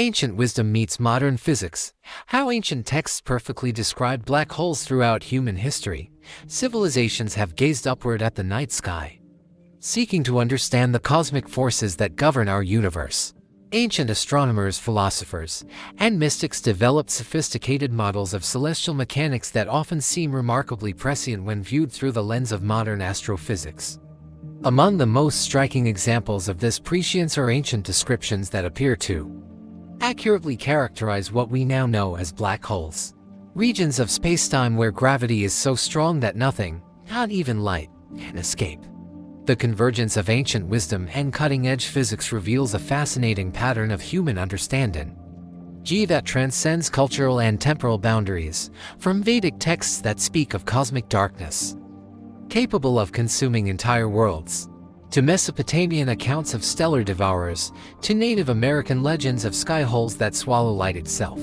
Ancient wisdom meets modern physics. How ancient texts perfectly describe black holes throughout human history. Civilizations have gazed upward at the night sky, seeking to understand the cosmic forces that govern our universe. Ancient astronomers, philosophers, and mystics developed sophisticated models of celestial mechanics that often seem remarkably prescient when viewed through the lens of modern astrophysics. Among the most striking examples of this prescience are ancient descriptions that appear to accurately characterize what we now know as black holes. Regions of spacetime where gravity is so strong that nothing, not even light, can escape. The convergence of ancient wisdom and cutting-edge physics reveals a fascinating pattern of human understanding that transcends cultural and temporal boundaries, from Vedic texts that speak of cosmic darkness, capable of consuming entire worlds, to Mesopotamian accounts of stellar devourers, to Native American legends of sky holes that swallow light itself.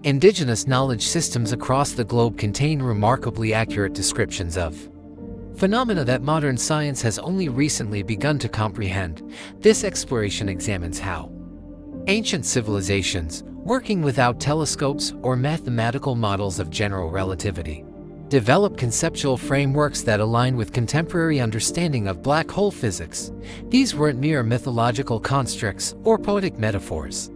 Indigenous knowledge systems across the globe contain remarkably accurate descriptions of phenomena that modern science has only recently begun to comprehend. This exploration examines how ancient civilizations, working without telescopes or mathematical models of general relativity, develop conceptual frameworks that align with contemporary understanding of black hole physics. These weren't mere mythological constructs or poetic metaphors,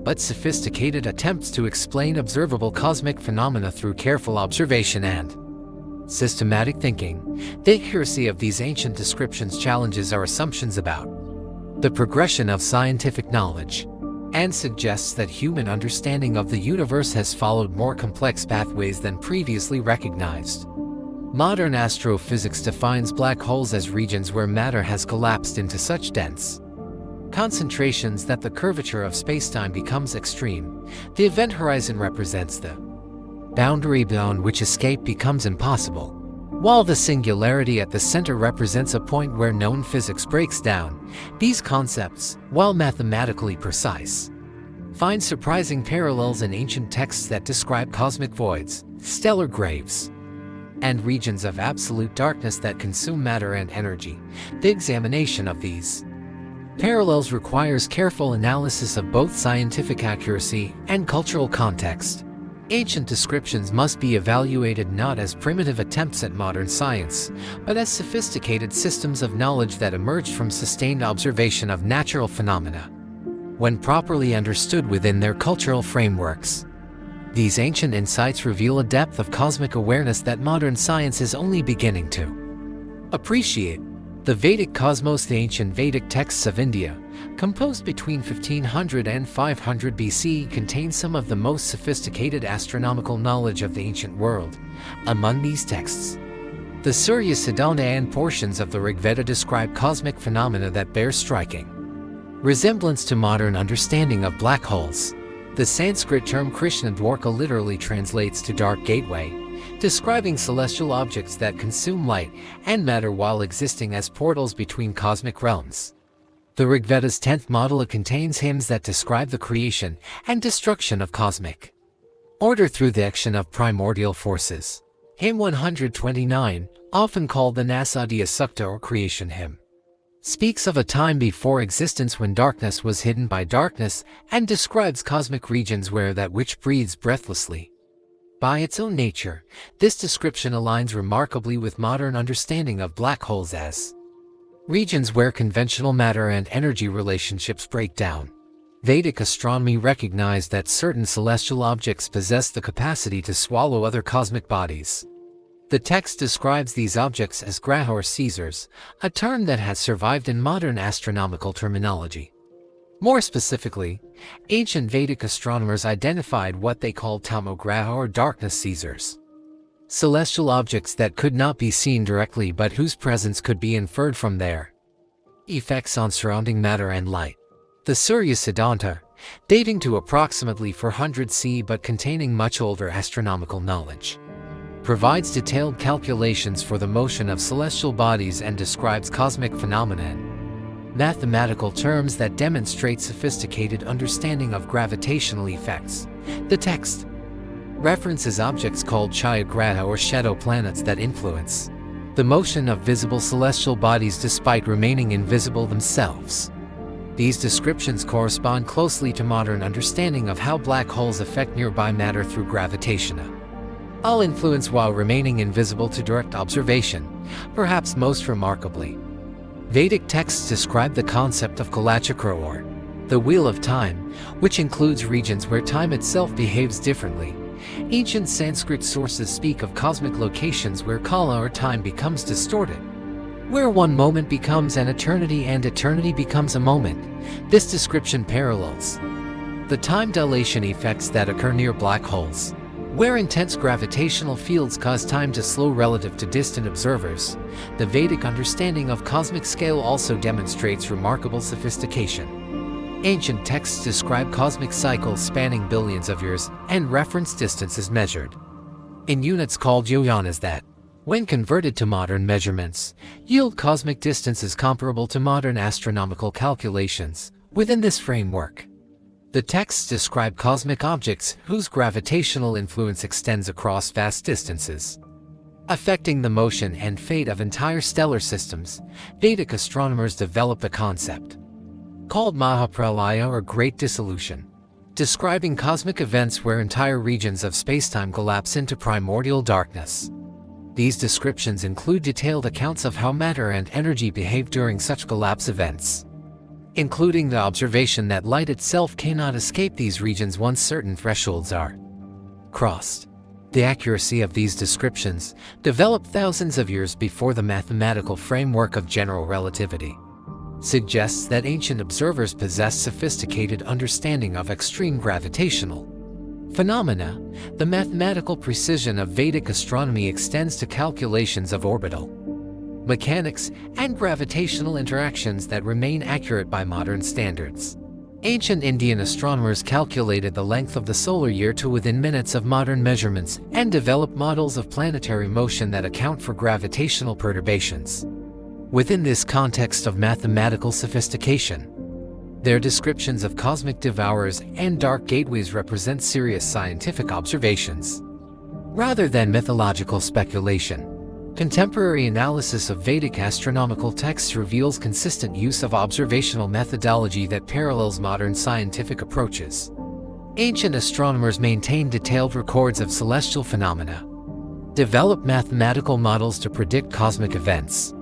but sophisticated attempts to explain observable cosmic phenomena through careful observation and systematic thinking. The accuracy of these ancient descriptions challenges our assumptions about the progression of scientific knowledge and suggests that human understanding of the universe has followed more complex pathways than previously recognized. Modern astrophysics defines black holes as regions where matter has collapsed into such dense concentrations that the curvature of spacetime becomes extreme. The event horizon represents the boundary beyond which escape becomes impossible, while the singularity at the center represents a point where known physics breaks down. These concepts, while mathematically precise, find surprising parallels in ancient texts that describe cosmic voids, stellar graves, and regions of absolute darkness that consume matter and energy. The examination of these parallels requires careful analysis of both scientific accuracy and cultural context. Ancient descriptions must be evaluated not as primitive attempts at modern science, but as sophisticated systems of knowledge that emerged from sustained observation of natural phenomena. When properly understood within their cultural frameworks, these ancient insights reveal a depth of cosmic awareness that modern science is only beginning to appreciate. The Vedic cosmos, the ancient Vedic texts of India, composed between 1500 and 500 BC, contain some of the most sophisticated astronomical knowledge of the ancient world. Among these texts, the Surya Siddhanta and portions of the Rigveda describe cosmic phenomena that bear striking resemblance to modern understanding of black holes. The Sanskrit term Krishna Dwarka literally translates to dark gateway, describing celestial objects that consume light and matter while existing as portals between cosmic realms. The Rigveda's 10th module contains hymns that describe the creation and destruction of cosmic order through the action of primordial forces. Hymn 129, often called the Nasadiya Sukta or Creation Hymn, speaks of a time before existence when darkness was hidden by darkness and describes cosmic regions where that which breathes breathlessly. By its own nature, this description aligns remarkably with modern understanding of black holes as regions where conventional matter and energy relationships break down. Vedic astronomy recognized that certain celestial objects possess the capacity to swallow other cosmic bodies. The text describes these objects as graha or Caesars, a term that has survived in modern astronomical terminology. More specifically, ancient Vedic astronomers identified what they called tamograha or darkness Caesars, celestial objects that could not be seen directly but whose presence could be inferred from their effects on surrounding matter and light. The Surya Siddhanta, dating to approximately 400 CE but containing much older astronomical knowledge, provides detailed calculations for the motion of celestial bodies and describes cosmic phenomena in mathematical terms that demonstrate sophisticated understanding of gravitational effects. The text references objects called Chayagraha or shadow planets that influence the motion of visible celestial bodies despite remaining invisible themselves. These descriptions correspond closely to modern understanding of how black holes affect nearby matter through gravitational influence while remaining invisible to direct observation. Perhaps most remarkably, Vedic texts describe the concept of kalachakra, or the wheel of time, which includes regions where time itself behaves differently. Ancient Sanskrit sources speak of cosmic locations where kala, or time, becomes distorted, where one moment becomes an eternity and eternity becomes a moment. This description parallels the time dilation effects that occur near black holes, where intense gravitational fields cause time to slow relative to distant observers. The Vedic understanding of cosmic scale also demonstrates remarkable sophistication. Ancient texts describe cosmic cycles spanning billions of years and reference distances measured in units called yojanas that, when converted to modern measurements, yield cosmic distances comparable to modern astronomical calculations. Within this framework, the texts describe cosmic objects whose gravitational influence extends across vast distances, affecting the motion and fate of entire stellar systems. Vedic astronomers developed a concept called mahapralaya, or Great Dissolution, describing cosmic events where entire regions of spacetime collapse into primordial darkness. These descriptions include detailed accounts of how matter and energy behave during such collapse events, including the observation that light itself cannot escape these regions once certain thresholds are crossed. The accuracy of these descriptions, developed thousands of years before the mathematical framework of general relativity, suggests that ancient observers possessed sophisticated understanding of extreme gravitational phenomena. The mathematical precision of Vedic astronomy extends to calculations of orbital mechanics and gravitational interactions that remain accurate by modern standards. Ancient Indian astronomers calculated the length of the solar year to within minutes of modern measurements and developed models of planetary motion that account for gravitational perturbations. Within this context of mathematical sophistication, their descriptions of cosmic devourers and dark gateways represent serious scientific observations, rather than mythological speculation. Contemporary analysis of Vedic astronomical texts reveals consistent use of observational methodology that parallels modern scientific approaches. Ancient astronomers maintained detailed records of celestial phenomena, developed mathematical models to predict cosmic events,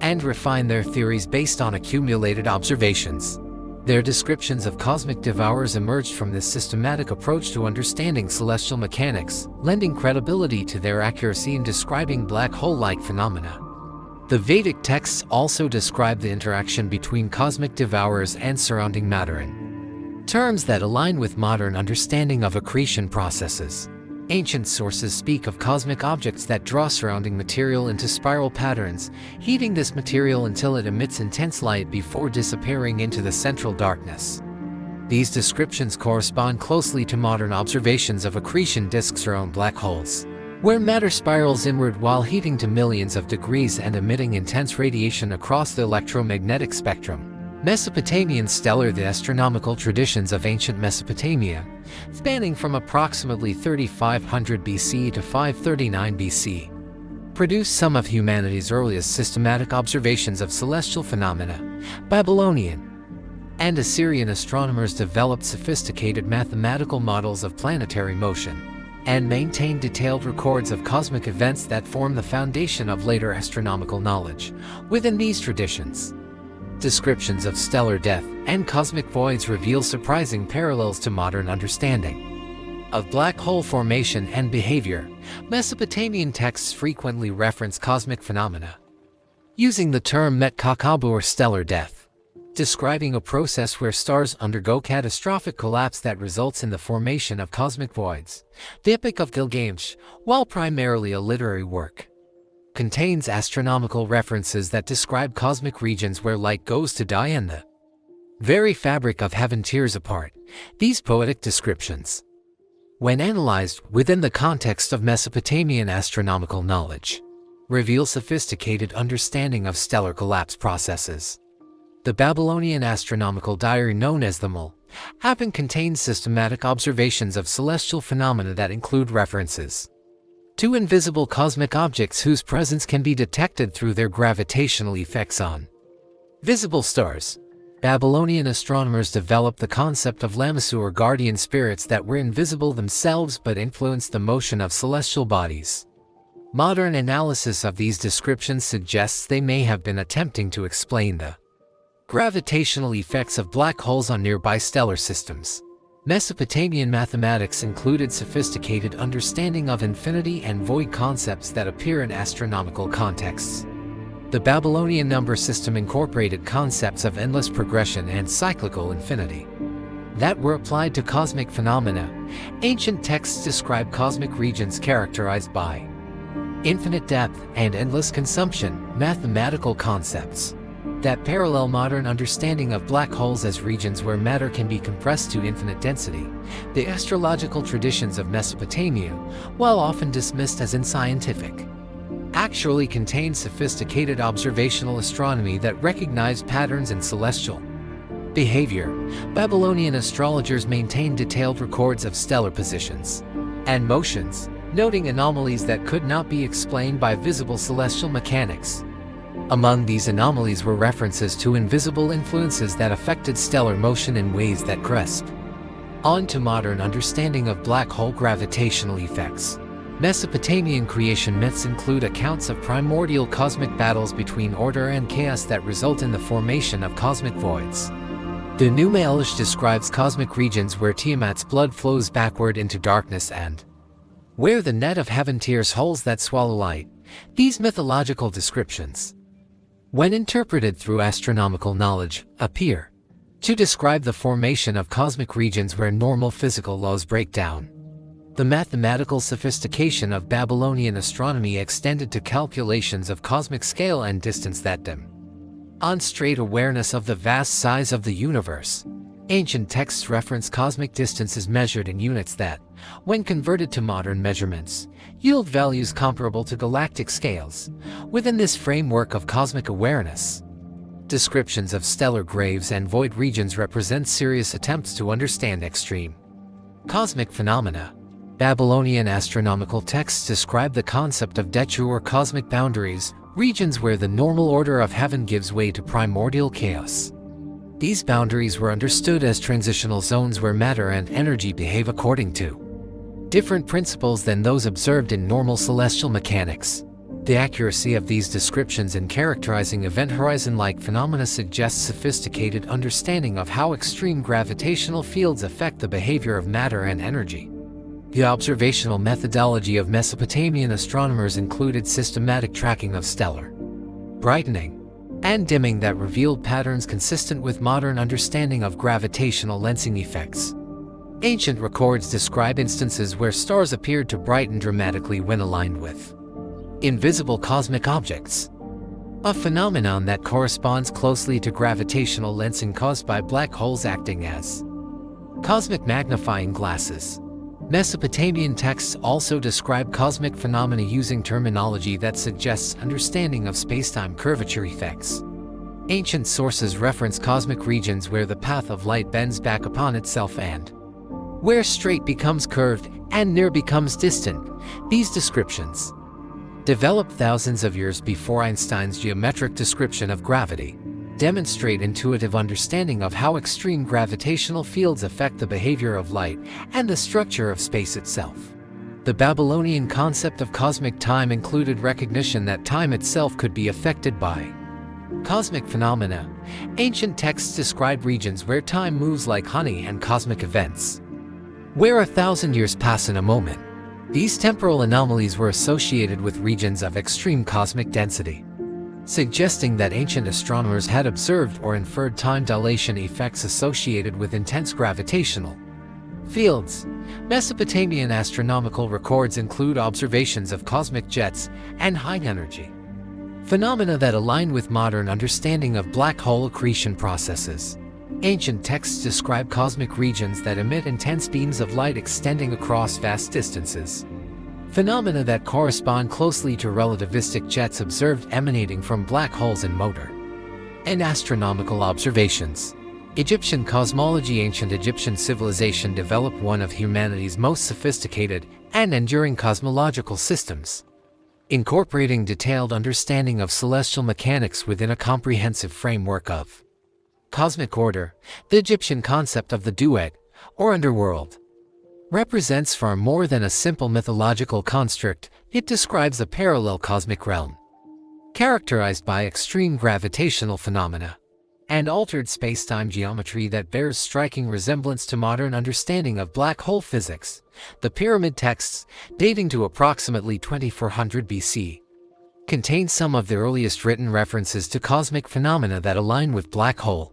and refine their theories based on accumulated observations. Their descriptions of cosmic devourers emerged from this systematic approach to understanding celestial mechanics, lending credibility to their accuracy in describing black hole-like phenomena. The Vedic texts also describe the interaction between cosmic devourers and surrounding matter in terms that align with modern understanding of accretion processes. Ancient sources speak of cosmic objects that draw surrounding material into spiral patterns, heating this material until it emits intense light before disappearing into the central darkness. These descriptions correspond closely to modern observations of accretion disks around black holes, where matter spirals inward while heating to millions of degrees and emitting intense radiation across the electromagnetic spectrum. Mesopotamian stellar. The astronomical traditions of ancient Mesopotamia, spanning from approximately 3500 BC to 539 BC, produced some of humanity's earliest systematic observations of celestial phenomena. Babylonian and Assyrian astronomers developed sophisticated mathematical models of planetary motion and maintained detailed records of cosmic events that form the foundation of later astronomical knowledge. Within these traditions, descriptions of stellar death and cosmic voids reveal surprising parallels to modern understanding of black hole formation and behavior. Mesopotamian texts frequently reference cosmic phenomena, using the term meticulously, or stellar death, describing a process where stars undergo catastrophic collapse that results in the formation of cosmic voids. The Epic of Gilgamesh, while primarily a literary work, contains astronomical references that describe cosmic regions where light goes to die and the very fabric of heaven tears apart. These poetic descriptions, when analyzed within the context of Mesopotamian astronomical knowledge, reveal sophisticated understanding of stellar collapse processes. The Babylonian astronomical diary, known as the Mul-Appen, contains systematic observations of celestial phenomena that include references to invisible cosmic objects whose presence can be detected through their gravitational effects on visible stars. Babylonian astronomers developed the concept of lamassu, or guardian spirits that were invisible themselves but influenced the motion of celestial bodies. Modern analysis of these descriptions suggests they may have been attempting to explain the gravitational effects of black holes on nearby stellar systems. Mesopotamian mathematics included sophisticated understanding of infinity and void concepts that appear in astronomical contexts. The Babylonian number system incorporated concepts of endless progression and cyclical infinity that were applied to cosmic phenomena. Ancient texts describe cosmic regions characterized by infinite depth and endless consumption, mathematical concepts that parallel modern understanding of black holes as regions where matter can be compressed to infinite density. The astrological traditions of Mesopotamia, while often dismissed as unscientific, actually contain sophisticated observational astronomy that recognized patterns in celestial behavior. Babylonian astrologers maintained detailed records of stellar positions and motions, noting anomalies that could not be explained by visible celestial mechanics. Among these anomalies were references to invisible influences that affected stellar motion in ways that grasp onto modern understanding of black hole gravitational effects. Mesopotamian creation myths include accounts of primordial cosmic battles between order and chaos that result in the formation of cosmic voids. The Enuma Elish describes cosmic regions where Tiamat's blood flows backward into darkness and where the net of heaven tears holes that swallow light. These mythological descriptions, when interpreted through astronomical knowledge, appear to describe the formation of cosmic regions where normal physical laws break down. The mathematical sophistication of Babylonian astronomy extended to calculations of cosmic scale and distance that demonstrate awareness of the vast size of the universe. Ancient texts reference cosmic distances measured in units that, when converted to modern measurements, yield values comparable to galactic scales. Within this framework of cosmic awareness, descriptions of stellar graves and void regions represent serious attempts to understand extreme cosmic phenomena. Babylonian astronomical texts describe the concept of dechu, or cosmic boundaries, regions where the normal order of heaven gives way to primordial chaos. These boundaries were understood as transitional zones where matter and energy behave according to different principles than those observed in normal celestial mechanics. The accuracy of these descriptions in characterizing event horizon-like phenomena suggests sophisticated understanding of how extreme gravitational fields affect the behavior of matter and energy. The observational methodology of Mesopotamian astronomers included systematic tracking of stellar brightening and dimming that revealed patterns consistent with modern understanding of gravitational lensing effects. Ancient records describe instances where stars appeared to brighten dramatically when aligned with invisible cosmic objects, a phenomenon that corresponds closely to gravitational lensing caused by black holes acting as cosmic magnifying glasses. Mesopotamian texts also describe cosmic phenomena using terminology that suggests understanding of spacetime curvature effects. Ancient sources reference cosmic regions where the path of light bends back upon itself and where straight becomes curved and near becomes distant. These descriptions, developed thousands of years before Einstein's geometric description of gravity, demonstrate intuitive understanding of how extreme gravitational fields affect the behavior of light and the structure of space itself. The Babylonian concept of cosmic time included recognition that time itself could be affected by cosmic phenomena. Ancient texts describe regions where time moves like honey and cosmic events where 1,000 years pass in a moment. These temporal anomalies were associated with regions of extreme cosmic density, suggesting that ancient astronomers had observed or inferred time dilation effects associated with intense gravitational fields. Mesopotamian astronomical records include observations of cosmic jets and high-energy phenomena that align with modern understanding of black hole accretion processes. Ancient texts describe cosmic regions that emit intense beams of light extending across vast distances, phenomena that correspond closely to relativistic jets observed emanating from black holes in motor and astronomical observations. Egyptian cosmology. Ancient Egyptian civilization developed one of humanity's most sophisticated and enduring cosmological systems, incorporating detailed understanding of celestial mechanics within a comprehensive framework of Cosmic order, the Egyptian concept of the duet, or underworld, represents far more than a simple mythological construct. It describes a parallel cosmic realm, characterized by extreme gravitational phenomena and altered space-time geometry that bears striking resemblance to modern understanding of black hole physics. The pyramid texts, dating to approximately 2400 BC, contain some of the earliest written references to cosmic phenomena that align with black hole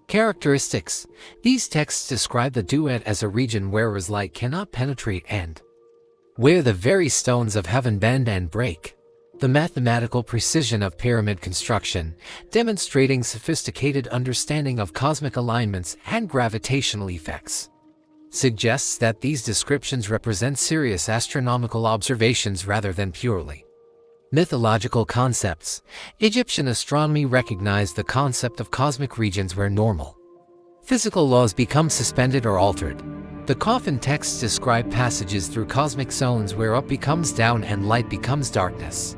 characteristics. These texts describe the duet as a region where light cannot penetrate and where the very stones of heaven bend and break. The mathematical precision of pyramid construction, demonstrating sophisticated understanding of cosmic alignments and gravitational effects, suggests that these descriptions represent serious astronomical observations rather than purely mythological concepts. Egyptian astronomy recognized the concept of cosmic regions where normal physical laws become suspended or altered. The coffin texts describe passages through cosmic zones where up becomes down and light becomes darkness,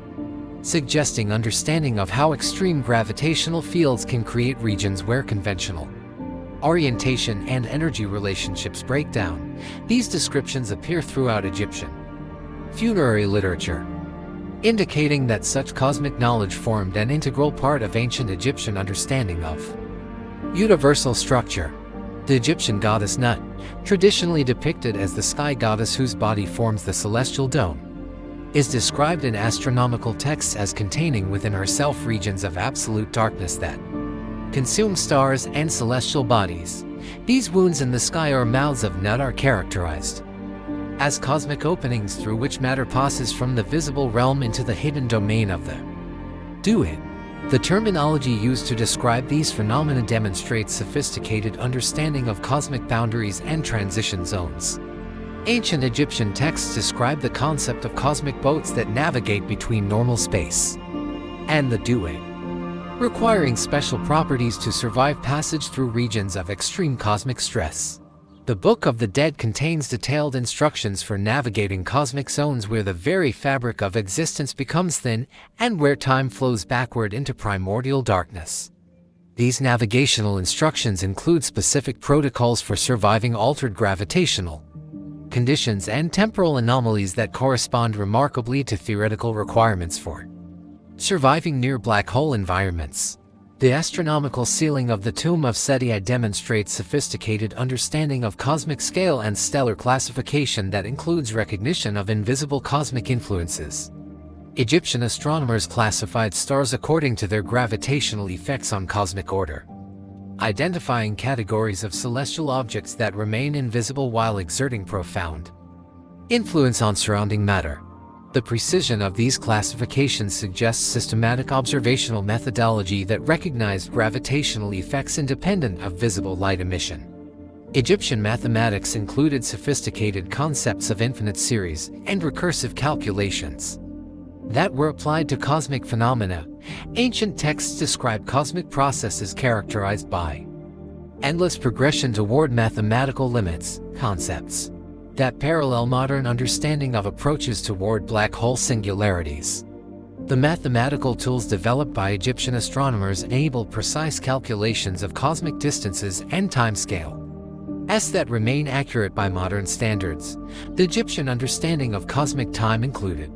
suggesting understanding of how extreme gravitational fields can create regions where conventional orientation and energy relationships break down. These descriptions appear throughout Egyptian funerary literature, indicating that such cosmic knowledge formed an integral part of ancient Egyptian understanding of universal structure. The Egyptian goddess Nut, traditionally depicted as the sky goddess whose body forms the celestial dome, is described in astronomical texts as containing within herself regions of absolute darkness that consume stars and celestial bodies. These wounds in the sky or mouths of Nut are characterized as cosmic openings through which matter passes from the visible realm into the hidden domain of the duet. The terminology used to describe these phenomena demonstrates sophisticated understanding of cosmic boundaries and transition zones. Ancient Egyptian texts describe the concept of cosmic boats that navigate between normal space and the duet, requiring special properties to survive passage through regions of extreme cosmic stress. The Book of the Dead contains detailed instructions for navigating cosmic zones where the very fabric of existence becomes thin and where time flows backward into primordial darkness. These navigational instructions include specific protocols for surviving altered gravitational conditions and temporal anomalies that correspond remarkably to theoretical requirements for surviving near black hole environments. The astronomical sealing of the tomb of Seti demonstrates sophisticated understanding of cosmic scale and stellar classification that includes recognition of invisible cosmic influences. Egyptian astronomers classified stars according to their gravitational effects on cosmic order, identifying categories of celestial objects that remain invisible while exerting profound influence on surrounding matter. The precision of these classifications suggests systematic observational methodology that recognized gravitational effects independent of visible light emission. Egyptian mathematics included sophisticated concepts of infinite series and recursive calculations that were applied to cosmic phenomena. Ancient texts describe cosmic processes characterized by endless progression toward mathematical limits, concepts that parallel modern understanding of approaches toward black hole singularities. The mathematical tools developed by Egyptian astronomers enabled precise calculations of cosmic distances and timescales that remain accurate by modern standards. The Egyptian understanding of cosmic time included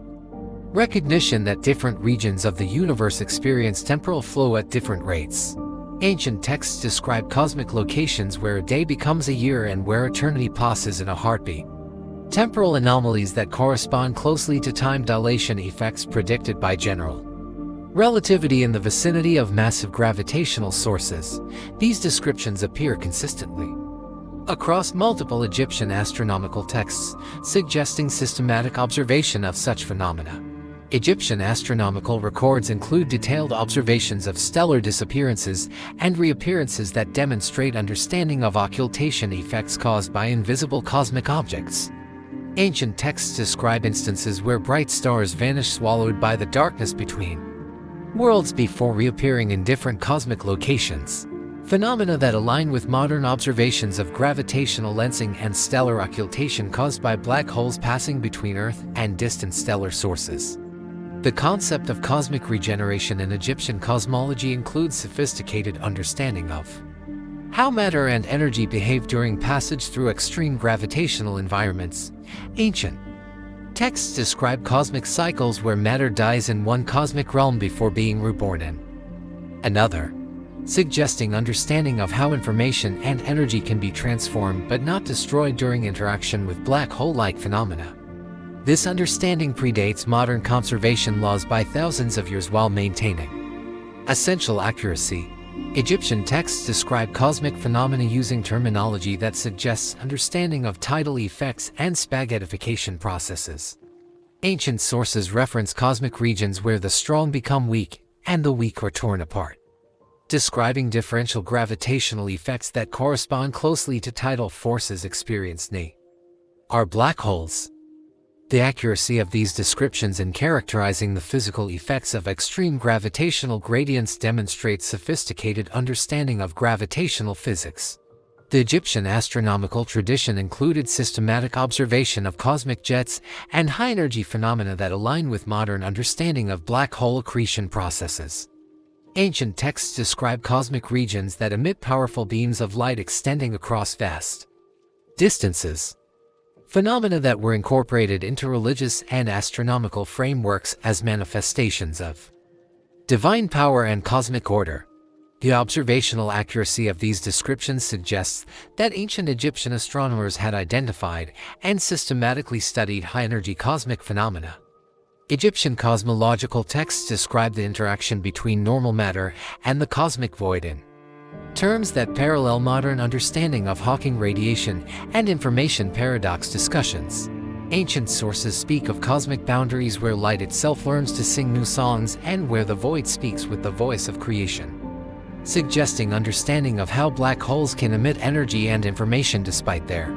recognition that different regions of the universe experience temporal flow at different rates. Ancient texts describe cosmic locations where a day becomes a year and where eternity passes in a heartbeat. Temporal anomalies that correspond closely to time dilation effects predicted by general relativity in the vicinity of massive gravitational sources. These descriptions appear consistently across multiple Egyptian astronomical texts, suggesting systematic observation of such phenomena. Egyptian astronomical records include detailed observations of stellar disappearances and reappearances that demonstrate understanding of occultation effects caused by invisible cosmic objects. Ancient texts describe instances where bright stars vanish swallowed by the darkness between worlds before reappearing in different cosmic locations. Phenomena that align with modern observations of gravitational lensing and stellar occultation caused by black holes passing between Earth and distant stellar sources. The concept of cosmic regeneration in Egyptian cosmology includes sophisticated understanding of how matter and energy behave during passage through extreme gravitational environments. Ancient texts describe cosmic cycles where matter dies in one cosmic realm before being reborn in another, suggesting understanding of how information and energy can be transformed but not destroyed during interaction with black hole-like phenomena. This understanding predates modern conservation laws by thousands of years while maintaining essential accuracy. Egyptian texts describe cosmic phenomena using terminology that suggests understanding of tidal effects and spaghettification processes. Ancient sources reference cosmic regions where the strong become weak and the weak are torn apart, describing differential gravitational effects that correspond closely to tidal forces experienced are black holes. The accuracy of these descriptions in characterizing the physical effects of extreme gravitational gradients demonstrates sophisticated understanding of gravitational physics. The Egyptian astronomical tradition included systematic observation of cosmic jets and high-energy phenomena that align with modern understanding of black hole accretion processes. Ancient texts describe cosmic regions that emit powerful beams of light extending across vast distances, phenomena that were incorporated into religious and astronomical frameworks as manifestations of divine power and cosmic order. The observational accuracy of these descriptions suggests that ancient Egyptian astronomers had identified and systematically studied high-energy cosmic phenomena. Egyptian cosmological texts describe the interaction between normal matter and the cosmic void in terms that parallel modern understanding of Hawking radiation and information paradox discussions. Ancient sources speak of cosmic boundaries where light itself learns to sing new songs and where the void speaks with the voice of creation, suggesting understanding of how black holes can emit energy and information despite their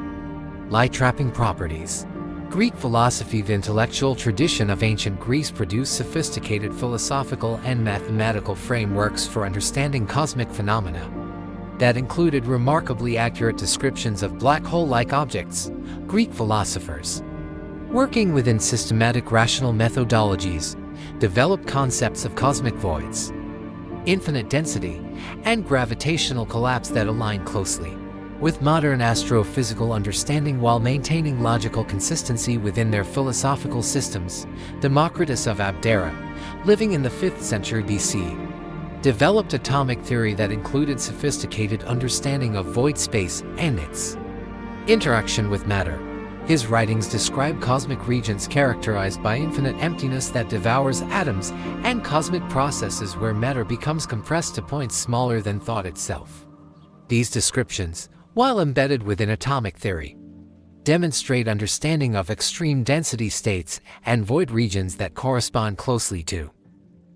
light-trapping properties. Greek philosophy. The intellectual tradition of ancient Greece produced sophisticated philosophical and mathematical frameworks for understanding cosmic phenomena that included remarkably accurate descriptions of black hole-like objects. Greek philosophers, working within systematic rational methodologies, developed concepts of cosmic voids, infinite density, and gravitational collapse that align closely with modern astrophysical understanding while maintaining logical consistency within their philosophical systems. Democritus of Abdera, living in the 5th century BC, developed atomic theory that included sophisticated understanding of void space and its interaction with matter. His writings describe cosmic regions characterized by infinite emptiness that devours atoms and cosmic processes where matter becomes compressed to points smaller than thought itself. These descriptions, while embedded within atomic theory, demonstrate understanding of extreme density states and void regions that correspond closely to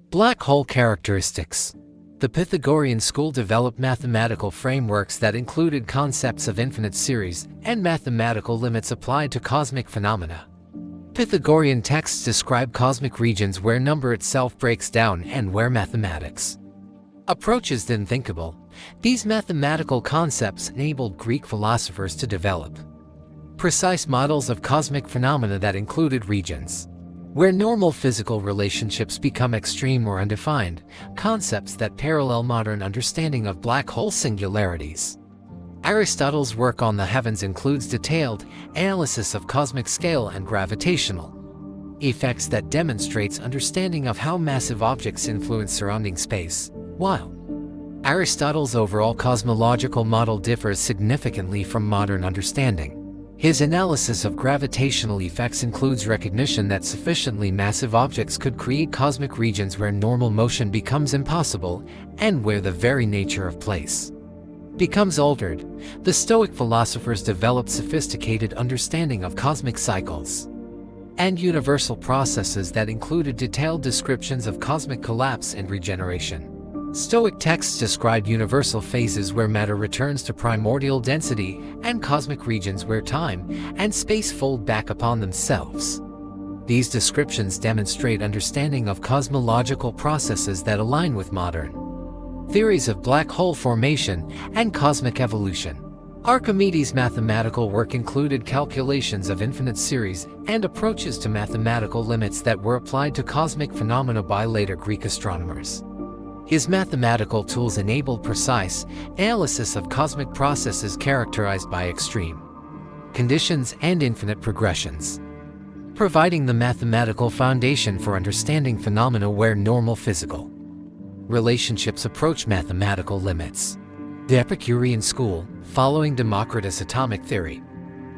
black hole characteristics. The Pythagorean school developed mathematical frameworks that included concepts of infinite series and mathematical limits applied to cosmic phenomena. Pythagorean texts describe cosmic regions where number itself breaks down and where mathematics approaches the unthinkable. These mathematical concepts enabled Greek philosophers to develop precise models of cosmic phenomena that included regions where normal physical relationships become extreme or undefined, concepts that parallel modern understanding of black hole singularities. Aristotle's work on the heavens includes detailed analysis of cosmic scale and gravitational effects that demonstrates understanding of how massive objects influence surrounding space. While Aristotle's overall cosmological model differs significantly from modern understanding, his analysis of gravitational effects includes recognition that sufficiently massive objects could create cosmic regions where normal motion becomes impossible and where the very nature of place becomes altered. The Stoic philosophers developed sophisticated understanding of cosmic cycles and universal processes that included detailed descriptions of cosmic collapse and regeneration. Stoic texts describe universal phases where matter returns to primordial density and cosmic regions where time and space fold back upon themselves. These descriptions demonstrate understanding of cosmological processes that align with modern theories of black hole formation and cosmic evolution. Archimedes' mathematical work included calculations of infinite series and approaches to mathematical limits that were applied to cosmic phenomena by later Greek astronomers. His mathematical tools enabled precise analysis of cosmic processes characterized by extreme conditions and infinite progressions, providing the mathematical foundation for understanding phenomena where normal physical relationships approach mathematical limits. The Epicurean school, following Democritus' atomic theory,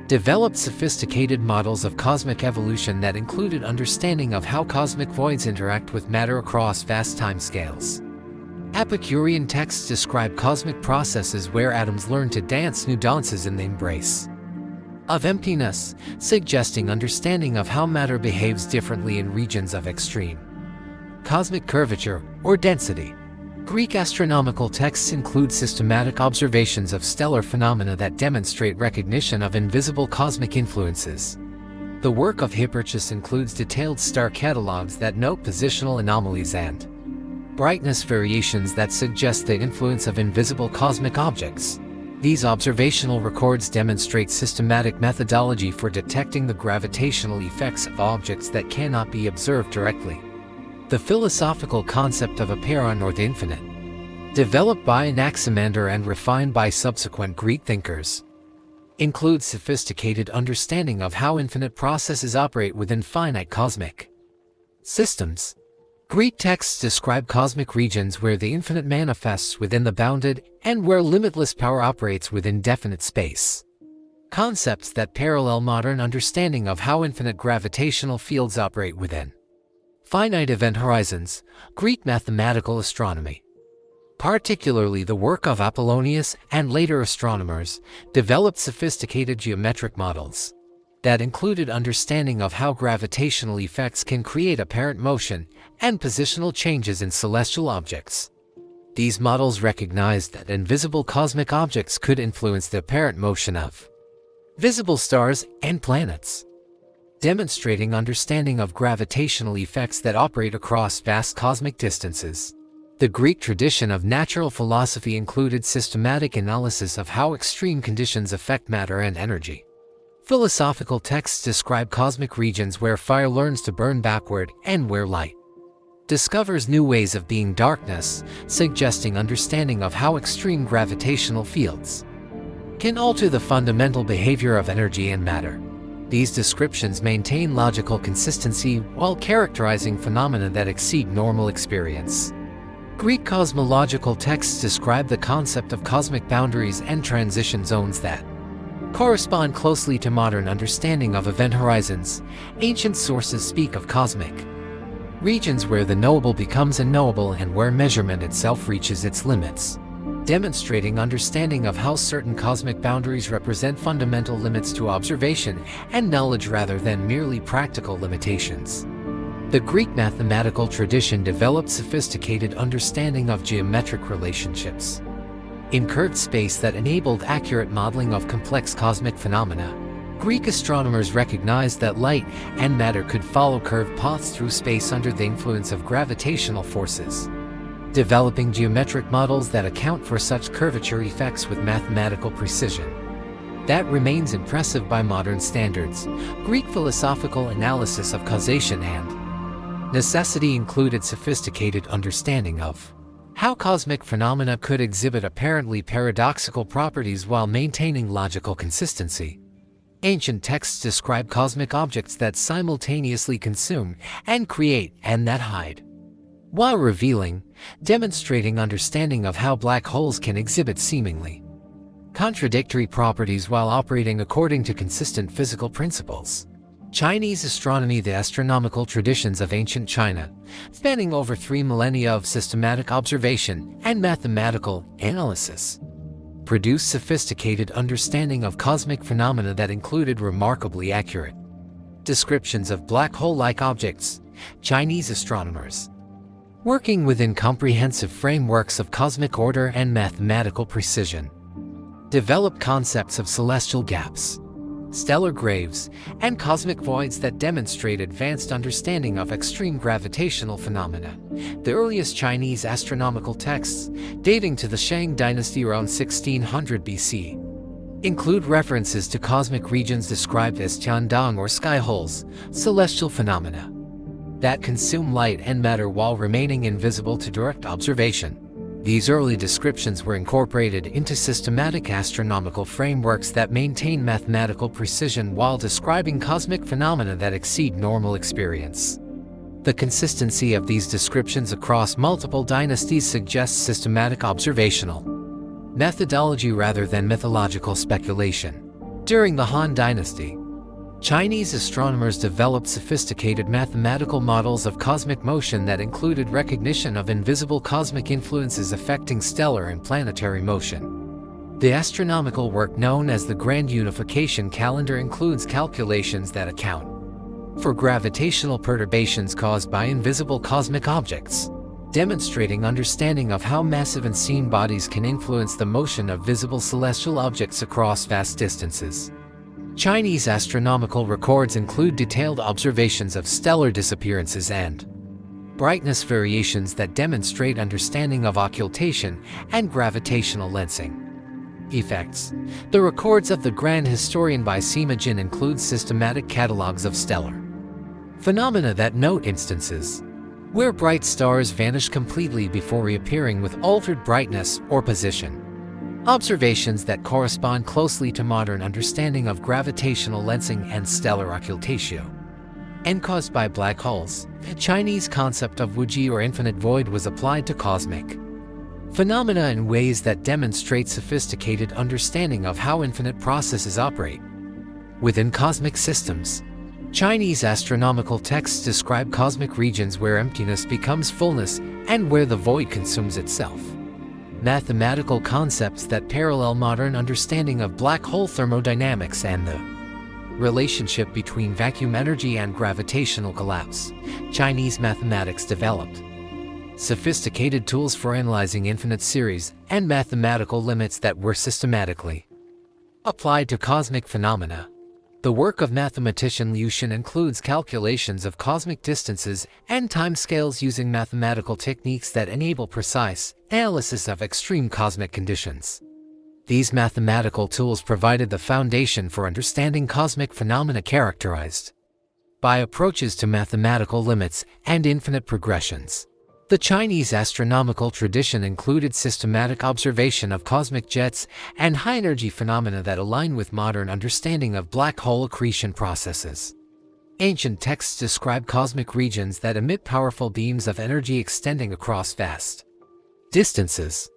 developed sophisticated models of cosmic evolution that included understanding of how cosmic voids interact with matter across vast timescales. Epicurean texts describe cosmic processes where atoms learn to dance new dances in the embrace of emptiness, suggesting understanding of how matter behaves differently in regions of extreme cosmic curvature or density. Greek astronomical texts include systematic observations of stellar phenomena that demonstrate recognition of invisible cosmic influences. The work of Hipparchus includes detailed star catalogues that note positional anomalies and brightness variations that suggest the influence of invisible cosmic objects. These observational records demonstrate systematic methodology for detecting the gravitational effects of objects that cannot be observed directly. The philosophical concept of apeiron or the infinite, developed by Anaximander and refined by subsequent Greek thinkers, includes sophisticated understanding of how infinite processes operate within finite cosmic systems. Greek texts describe cosmic regions where the infinite manifests within the bounded and where limitless power operates within definite space. Concepts that parallel modern understanding of how infinite gravitational fields operate within finite event horizons. Greek mathematical astronomy, particularly the work of Apollonius and later astronomers, developed sophisticated geometric models that included understanding of how gravitational effects can create apparent motion and positional changes in celestial objects. These models recognized that invisible cosmic objects could influence the apparent motion of visible stars and planets, demonstrating understanding of gravitational effects that operate across vast cosmic distances. The Greek tradition of natural philosophy included systematic analysis of how extreme conditions affect matter and energy. Philosophical texts describe cosmic regions where fire learns to burn backward and where light discovers new ways of being darkness, suggesting understanding of how extreme gravitational fields can alter the fundamental behavior of energy and matter. These descriptions maintain logical consistency while characterizing phenomena that exceed normal experience. Greek cosmological texts describe the concept of cosmic boundaries and transition zones that correspond closely to modern understanding of event horizons. Ancient sources speak of cosmic regions where the knowable becomes unknowable and where measurement itself reaches its limits, demonstrating understanding of how certain cosmic boundaries represent fundamental limits to observation and knowledge rather than merely practical limitations. The Greek mathematical tradition developed sophisticated understanding of geometric relationships in curved space that enabled accurate modeling of complex cosmic phenomena. Greek astronomers recognized that light and matter could follow curved paths through space under the influence of gravitational forces, developing geometric models that account for such curvature effects with mathematical precision that remains impressive by modern standards. Greek philosophical analysis of causation and necessity included sophisticated understanding of how cosmic phenomena could exhibit apparently paradoxical properties while maintaining logical consistency. Ancient texts describe cosmic objects that simultaneously consume and create and that hide, while revealing, demonstrating understanding of how black holes can exhibit seemingly contradictory properties while operating according to consistent physical principles. Chinese astronomy. The astronomical traditions of ancient China, spanning over 3 millennia of systematic observation and mathematical analysis, produced sophisticated understanding of cosmic phenomena that included remarkably accurate descriptions of black hole-like objects. Chinese astronomers, working within comprehensive frameworks of cosmic order and mathematical precision, developed concepts of celestial gaps, stellar graves, and cosmic voids that demonstrate advanced understanding of extreme gravitational phenomena. The earliest Chinese astronomical texts, dating to the Shang dynasty around 1600 BC, include references to cosmic regions described as tiandang or sky holes, celestial phenomena that consume light and matter while remaining invisible to direct observation. These early descriptions were incorporated into systematic astronomical frameworks that maintain mathematical precision while describing cosmic phenomena that exceed normal experience. The consistency of these descriptions across multiple dynasties suggests systematic observational methodology rather than mythological speculation. During the Han Dynasty, Chinese astronomers developed sophisticated mathematical models of cosmic motion that included recognition of invisible cosmic influences affecting stellar and planetary motion. The astronomical work known as the Grand Unification Calendar includes calculations that account for gravitational perturbations caused by invisible cosmic objects, demonstrating understanding of how massive unseen bodies can influence the motion of visible celestial objects across vast distances. Chinese astronomical records include detailed observations of stellar disappearances and brightness variations that demonstrate understanding of occultation and gravitational lensing effects. The records of the Grand Historian by Sima Jin include systematic catalogues of stellar phenomena that note instances where bright stars vanish completely before reappearing with altered brightness or position. Observations that correspond closely to modern understanding of gravitational lensing and stellar occultatio. And caused by black holes, the Chinese concept of wuji or infinite void was applied to cosmic phenomena in ways that demonstrate sophisticated understanding of how infinite processes operate. Within cosmic systems, Chinese astronomical texts describe cosmic regions where emptiness becomes fullness and where the void consumes itself. Mathematical concepts that parallel modern understanding of black hole thermodynamics and the relationship between vacuum energy and gravitational collapse. Chinese mathematics developed sophisticated tools for analyzing infinite series and mathematical limits that were systematically applied to cosmic phenomena. The work of mathematician Liu Xin includes calculations of cosmic distances and timescales using mathematical techniques that enable precise analysis of extreme cosmic conditions. These mathematical tools provided the foundation for understanding cosmic phenomena characterized by approaches to mathematical limits and infinite progressions. The Chinese astronomical tradition included systematic observation of cosmic jets and high-energy phenomena that align with modern understanding of black hole accretion processes. Ancient texts describe cosmic regions that emit powerful beams of energy extending across vast distances.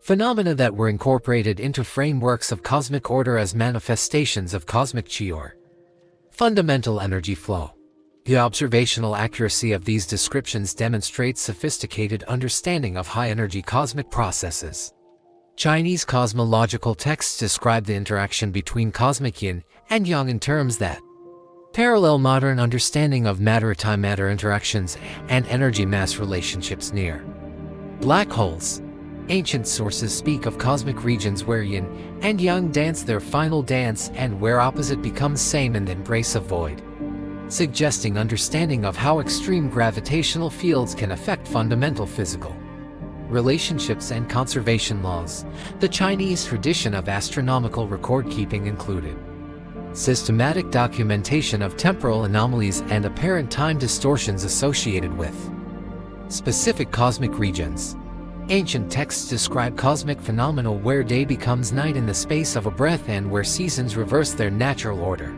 Phenomena that were incorporated into frameworks of cosmic order as manifestations of cosmic chi or fundamental energy flow. The observational accuracy of these descriptions demonstrates sophisticated understanding of high-energy cosmic processes. Chinese cosmological texts describe the interaction between cosmic yin and yang in terms that parallel modern understanding of matter-time-matter interactions and energy-mass relationships near black holes. Ancient sources speak of cosmic regions where yin and yang dance their final dance and where opposite becomes same in the embrace of void, suggesting understanding of how extreme gravitational fields can affect fundamental physical relationships and conservation laws. The Chinese tradition of astronomical record-keeping included systematic documentation of temporal anomalies and apparent time distortions associated with specific cosmic regions. Ancient texts describe cosmic phenomena where day becomes night in the space of a breath and where seasons reverse their natural order.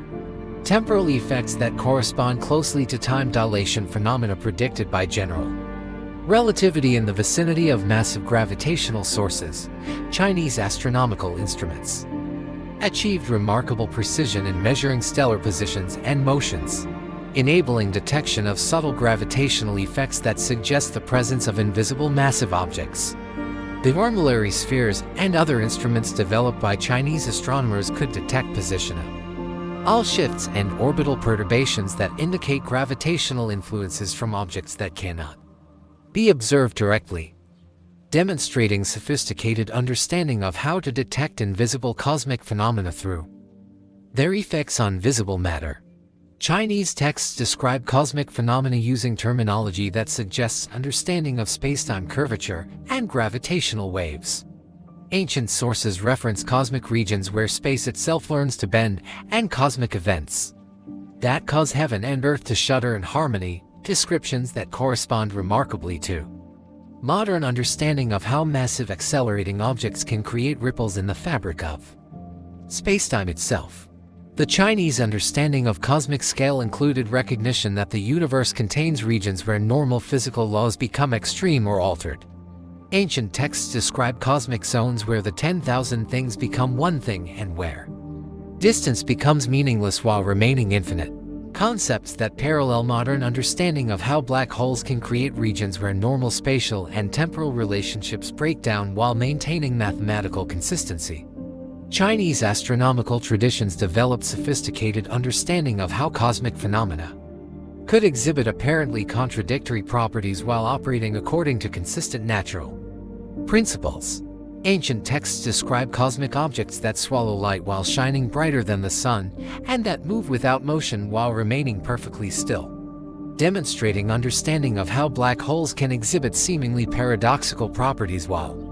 Temporal effects that correspond closely to time dilation phenomena predicted by general relativity in the vicinity of massive gravitational sources. Chinese astronomical instruments achieved remarkable precision in measuring stellar positions and motions, enabling detection of subtle gravitational effects that suggest the presence of invisible massive objects. The formulary spheres and other instruments developed by Chinese astronomers could detect positional shifts and orbital perturbations that indicate gravitational influences from objects that cannot be observed directly, demonstrating sophisticated understanding of how to detect invisible cosmic phenomena through their effects on visible matter. Chinese texts describe cosmic phenomena using terminology that suggests understanding of spacetime curvature and gravitational waves. Ancient sources reference cosmic regions where space itself learns to bend and cosmic events that cause heaven and earth to shudder in harmony, descriptions that correspond remarkably to modern understanding of how massive accelerating objects can create ripples in the fabric of spacetime itself. The Chinese understanding of cosmic scale included recognition that the universe contains regions where normal physical laws become extreme or altered. Ancient texts describe cosmic zones where the 10,000 things become one thing and where distance becomes meaningless while remaining infinite. Concepts that parallel modern understanding of how black holes can create regions where normal spatial and temporal relationships break down while maintaining mathematical consistency. Chinese astronomical traditions developed sophisticated understanding of how cosmic phenomena could exhibit apparently contradictory properties while operating according to consistent natural principles. Ancient texts describe cosmic objects that swallow light while shining brighter than the sun, and that move without motion while remaining perfectly still, demonstrating understanding of how black holes can exhibit seemingly paradoxical properties while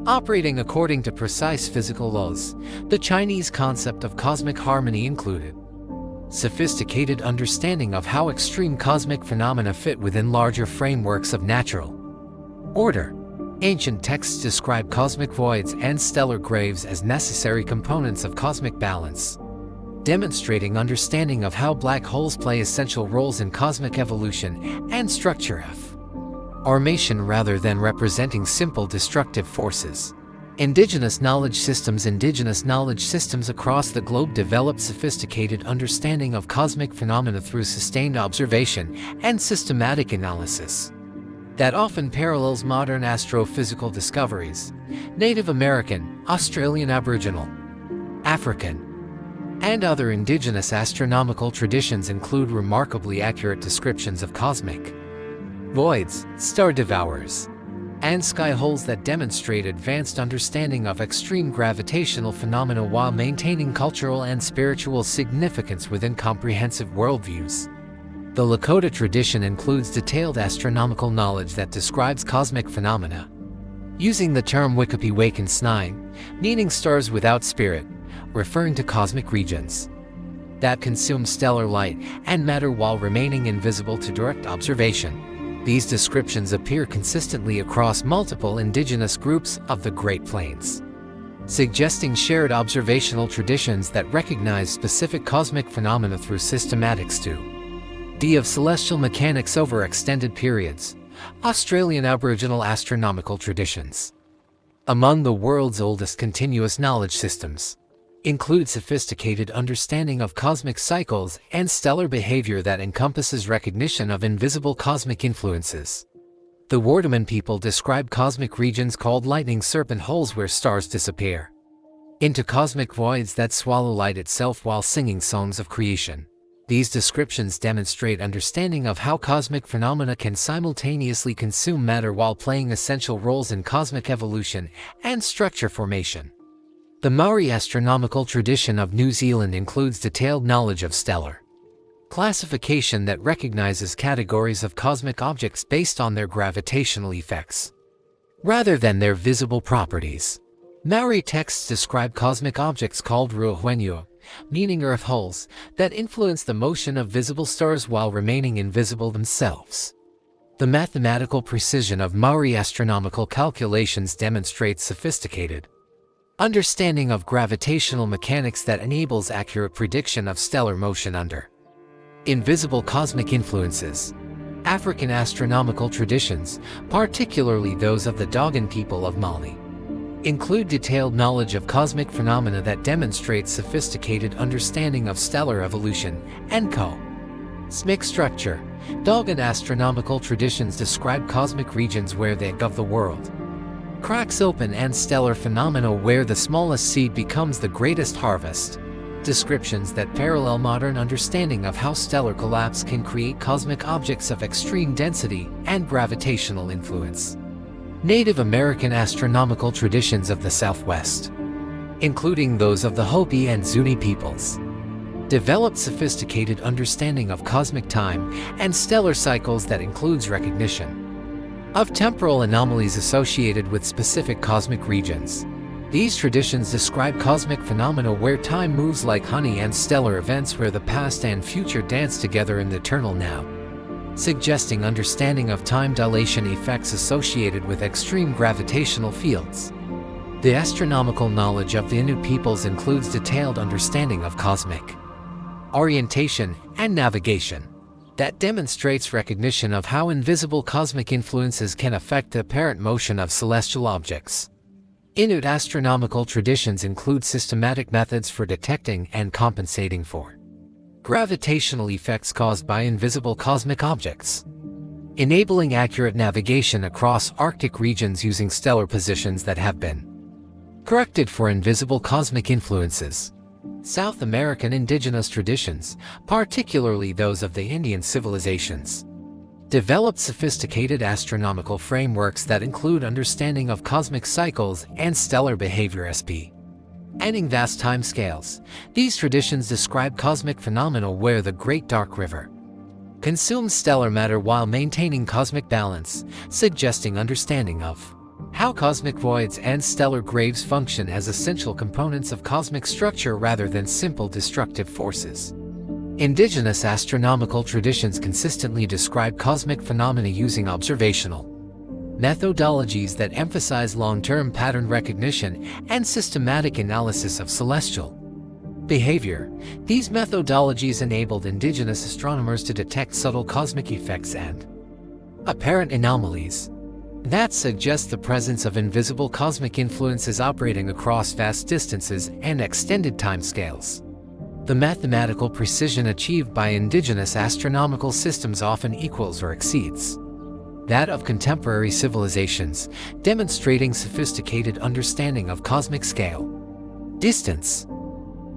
operating according to precise physical laws. The Chinese concept of cosmic harmony included sophisticated understanding of how extreme cosmic phenomena fit within larger frameworks of natural order. Ancient texts describe cosmic voids and stellar graves as necessary components of cosmic balance, demonstrating understanding of how black holes play essential roles in cosmic evolution and structure of formation rather than representing simple destructive forces. Indigenous knowledge systems across the globe developed sophisticated understanding of cosmic phenomena through sustained observation and systematic analysis that often parallels modern astrophysical discoveries. Native American, Australian Aboriginal, African, and other indigenous astronomical traditions include remarkably accurate descriptions of cosmic voids, star devourers, and sky holes that demonstrate advanced understanding of extreme gravitational phenomena while maintaining cultural and spiritual significance within comprehensive worldviews. The Lakota tradition includes detailed astronomical knowledge that describes cosmic phenomena, using the term Wikapi-Wakan-Snai, meaning stars without spirit, referring to cosmic regions that consume stellar light and matter while remaining invisible to direct observation. These descriptions appear consistently across multiple indigenous groups of the Great Plains, suggesting shared observational traditions that recognize specific cosmic phenomena through systematic study of celestial mechanics over extended periods. Australian Aboriginal astronomical traditions, among the world's oldest continuous knowledge systems, include sophisticated understanding of cosmic cycles and stellar behavior that encompasses recognition of invisible cosmic influences. The Wardaman people describe cosmic regions called lightning serpent holes where stars disappear into cosmic voids that swallow light itself while singing songs of creation. These descriptions demonstrate understanding of how cosmic phenomena can simultaneously consume matter while playing essential roles in cosmic evolution and structure formation. The Maori astronomical tradition of New Zealand includes detailed knowledge of stellar classification that recognizes categories of cosmic objects based on their gravitational effects, rather than their visible properties. Maori texts describe cosmic objects called ruawenua, meaning earth holes, that influence the motion of visible stars while remaining invisible themselves. The mathematical precision of Maori astronomical calculations demonstrates sophisticated understanding of gravitational mechanics that enables accurate prediction of stellar motion under invisible cosmic influences. African astronomical traditions, particularly those of the Dogon people of Mali, include detailed knowledge of cosmic phenomena that demonstrates sophisticated understanding of stellar evolution and cosmic structure. Dogon astronomical traditions describe cosmic regions where the egg of the world cracks open and stellar phenomena where the smallest seed becomes the greatest harvest. Descriptions that parallel modern understanding of how stellar collapse can create cosmic objects of extreme density and gravitational influence. Native American astronomical traditions of the Southwest, including those of the Hopi and Zuni peoples, developed sophisticated understanding of cosmic time and stellar cycles that includes recognition of temporal anomalies associated with specific cosmic regions. These traditions describe cosmic phenomena where time moves like honey and stellar events where the past and future dance together in the eternal now. suggesting understanding of time dilation effects associated with extreme gravitational fields. The astronomical knowledge of the Inuit peoples includes detailed understanding of cosmic orientation and navigation that demonstrates recognition of how invisible cosmic influences can affect the apparent motion of celestial objects. Inuit astronomical traditions include systematic methods for detecting and compensating for gravitational effects caused by invisible cosmic objects, enabling accurate navigation across Arctic regions using stellar positions that have been corrected for invisible cosmic influences. South American indigenous traditions, particularly those of the Indian civilizations, developed sophisticated astronomical frameworks that include understanding of cosmic cycles and stellar behavior spanning vast timescales. These traditions describe cosmic phenomena where the Great Dark River consumes stellar matter while maintaining cosmic balance, suggesting understanding of how cosmic voids and stellar graves function as essential components of cosmic structure rather than simple destructive forces. Indigenous astronomical traditions consistently describe cosmic phenomena using observational methodologies that emphasize long-term pattern recognition and systematic analysis of celestial behavior. These methodologies enabled indigenous astronomers to detect subtle cosmic effects and apparent anomalies that suggest the presence of invisible cosmic influences operating across vast distances and extended timescales. The mathematical precision achieved by indigenous astronomical systems often equals or exceeds that of contemporary civilizations, demonstrating sophisticated understanding of cosmic scale, distance,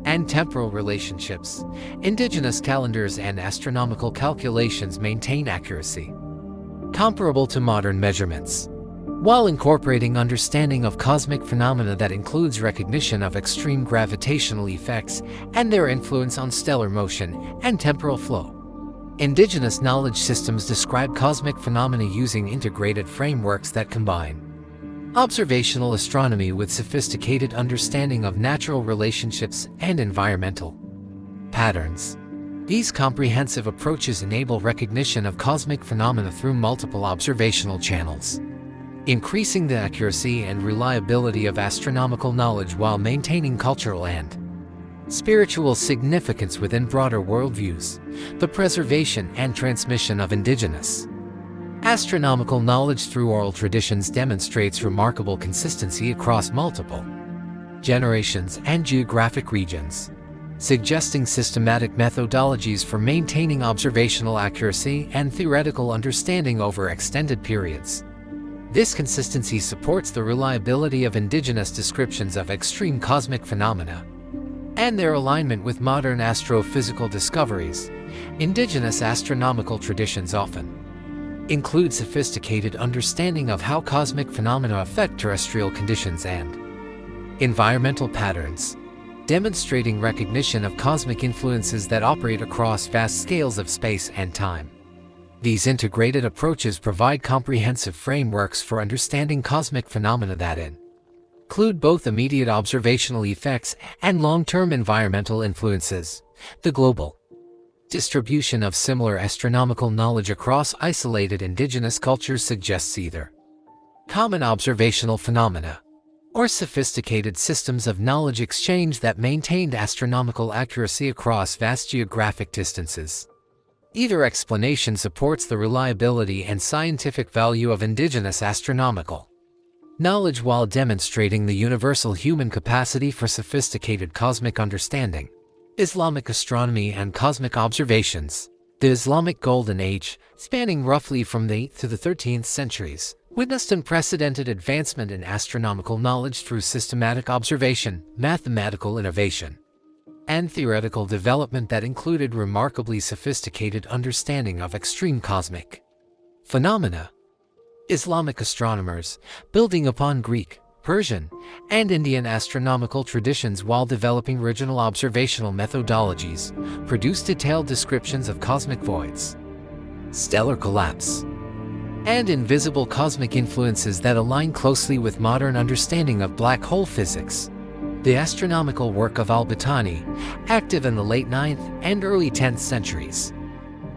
and temporal relationships. Indigenous calendars and astronomical calculations maintain accuracy comparable to modern measurements, while incorporating understanding of cosmic phenomena that includes recognition of extreme gravitational effects and their influence on stellar motion and temporal flow. Indigenous knowledge systems describe cosmic phenomena using integrated frameworks that combine observational astronomy with sophisticated understanding of natural relationships and environmental patterns. These comprehensive approaches enable recognition of cosmic phenomena through multiple observational channels, increasing the accuracy and reliability of astronomical knowledge while maintaining cultural and spiritual significance within broader worldviews. The preservation and transmission of indigenous astronomical knowledge through oral traditions demonstrates remarkable consistency across multiple generations and geographic regions, suggesting systematic methodologies for maintaining observational accuracy and theoretical understanding over extended periods. This consistency supports the reliability of indigenous descriptions of extreme cosmic phenomena and their alignment with modern astrophysical discoveries. Indigenous astronomical traditions often include sophisticated understanding of how cosmic phenomena affect terrestrial conditions and environmental patterns, demonstrating recognition of cosmic influences that operate across vast scales of space and time. These integrated approaches provide comprehensive frameworks for understanding cosmic phenomena that include both immediate observational effects and long-term environmental influences. The global distribution of similar astronomical knowledge across isolated indigenous cultures suggests either common observational phenomena or sophisticated systems of knowledge exchange that maintained astronomical accuracy across vast geographic distances. Either explanation supports the reliability and scientific value of indigenous astronomical knowledge while demonstrating the universal human capacity for sophisticated cosmic understanding. Islamic astronomy and cosmic observations. The Islamic Golden Age, spanning roughly from the 8th to the 13th centuries, witnessed unprecedented advancement in astronomical knowledge through systematic observation, mathematical innovation, and theoretical development that included remarkably sophisticated understanding of extreme cosmic phenomena. Islamic astronomers, building upon Greek, Persian, and Indian astronomical traditions while developing original observational methodologies, produced detailed descriptions of cosmic voids, stellar collapse, and invisible cosmic influences that align closely with modern understanding of black hole physics. The astronomical work of al-Battani, active in the late 9th and early 10th centuries,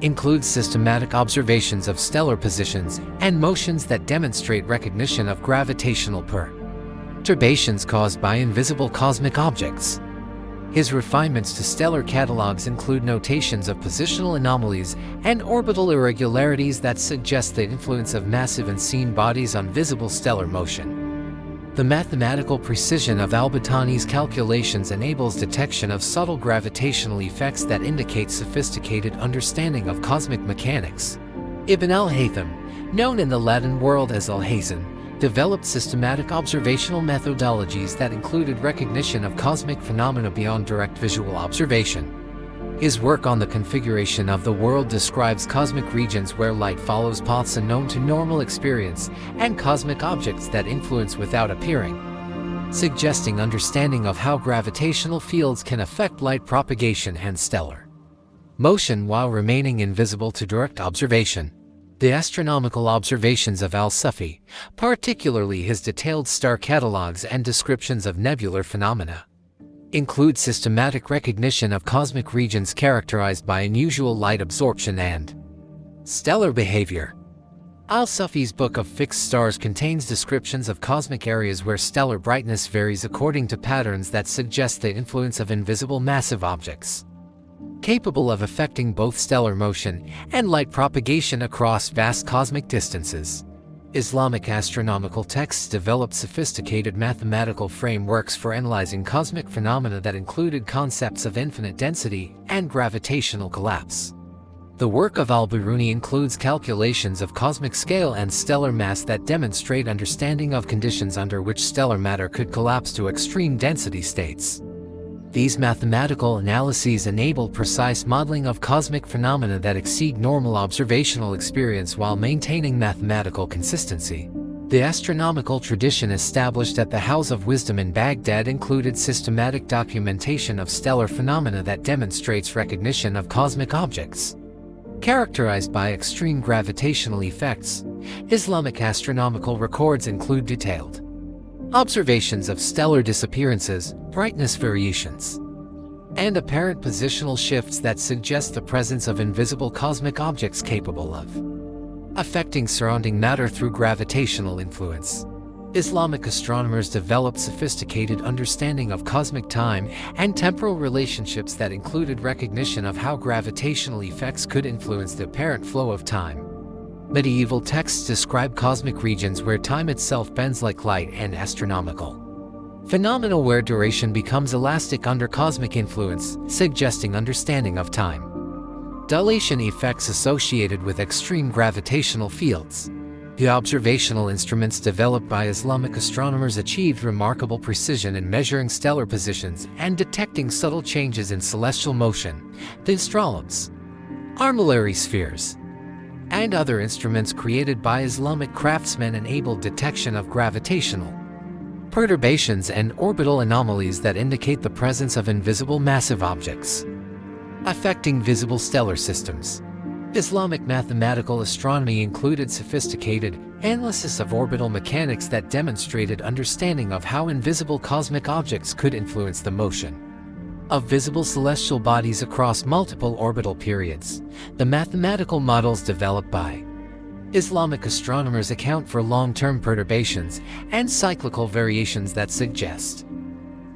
includes systematic observations of stellar positions and motions that demonstrate recognition of gravitational perturbations caused by invisible cosmic objects. His refinements to stellar catalogs include notations of positional anomalies and orbital irregularities that suggest the influence of massive unseen bodies on visible stellar motion. The mathematical precision of al-Battani's calculations enables detection of subtle gravitational effects that indicate sophisticated understanding of cosmic mechanics. Ibn al-Haytham, known in the Latin world as al-Hazan, developed systematic observational methodologies that included recognition of cosmic phenomena beyond direct visual observation. His work on the configuration of the world describes cosmic regions where light follows paths unknown to normal experience and cosmic objects that influence without appearing, suggesting understanding of how gravitational fields can affect light propagation and stellar motion while remaining invisible to direct observation. The astronomical observations of al-Sufi, particularly his detailed star catalogs and descriptions of nebular phenomena, include systematic recognition of cosmic regions characterized by unusual light absorption and stellar behavior. Al-Sufi's Book of Fixed Stars contains descriptions of cosmic areas where stellar brightness varies according to patterns that suggest the influence of invisible massive objects, capable of affecting both stellar motion and light propagation across vast cosmic distances. Islamic astronomical texts developed sophisticated mathematical frameworks for analyzing cosmic phenomena that included concepts of infinite density and gravitational collapse. The work of al-Biruni includes calculations of cosmic scale and stellar mass that demonstrate understanding of conditions under which stellar matter could collapse to extreme density states. These mathematical analyses enable precise modeling of cosmic phenomena that exceed normal observational experience while maintaining mathematical consistency. The astronomical tradition established at the House of Wisdom in Baghdad included systematic documentation of stellar phenomena that demonstrates recognition of cosmic objects characterized by extreme gravitational effects. Islamic astronomical records include detailed observations of stellar disappearances, brightness variations, and apparent positional shifts that suggest the presence of invisible cosmic objects capable of affecting surrounding matter through gravitational influence. Islamic astronomers developed sophisticated understanding of cosmic time and temporal relationships that included recognition of how gravitational effects could influence the apparent flow of time. Medieval texts describe cosmic regions where time itself bends like light and astronomical phenomena where duration becomes elastic under cosmic influence, suggesting understanding of time dilation effects associated with extreme gravitational fields. The observational instruments developed by Islamic astronomers achieved remarkable precision in measuring stellar positions and detecting subtle changes in celestial motion. The astrolabes, armillary spheres, and other instruments created by Islamic craftsmen enabled detection of gravitational perturbations and orbital anomalies that indicate the presence of invisible massive objects affecting visible stellar systems. Islamic mathematical astronomy included sophisticated analysis of orbital mechanics that demonstrated understanding of how invisible cosmic objects could influence the motion of visible celestial bodies across multiple orbital periods. The mathematical models developed by Islamic astronomers account for long-term perturbations and cyclical variations that suggest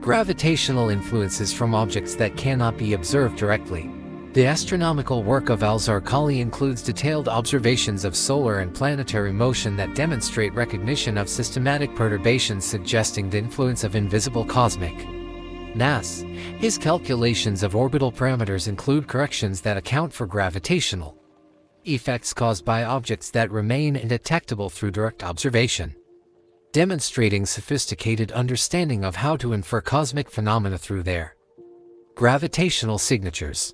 gravitational influences from objects that cannot be observed directly. The astronomical work of al-Zarqali includes detailed observations of solar and planetary motion that demonstrate recognition of systematic perturbations suggesting the influence of invisible cosmic mass. His calculations of orbital parameters include corrections that account for gravitational effects caused by objects that remain undetectable through direct observation, demonstrating sophisticated understanding of how to infer cosmic phenomena through their gravitational signatures.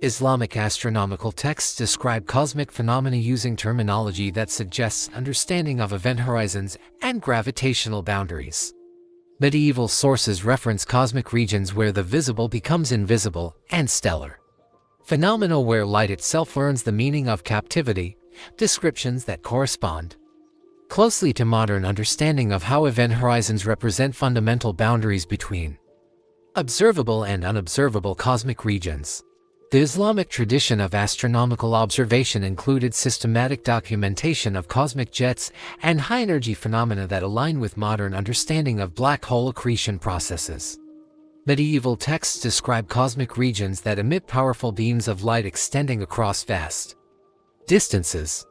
Islamic astronomical texts describe cosmic phenomena using terminology that suggests understanding of event horizons and gravitational boundaries. Medieval sources reference cosmic regions where the visible becomes invisible and stellar phenomena where light itself learns the meaning of captivity, descriptions that correspond closely to modern understanding of how event horizons represent fundamental boundaries between observable and unobservable cosmic regions. The Islamic tradition of astronomical observation included systematic documentation of cosmic jets and high-energy phenomena that align with modern understanding of black hole accretion processes. Medieval texts describe cosmic regions that emit powerful beams of light extending across vast distances,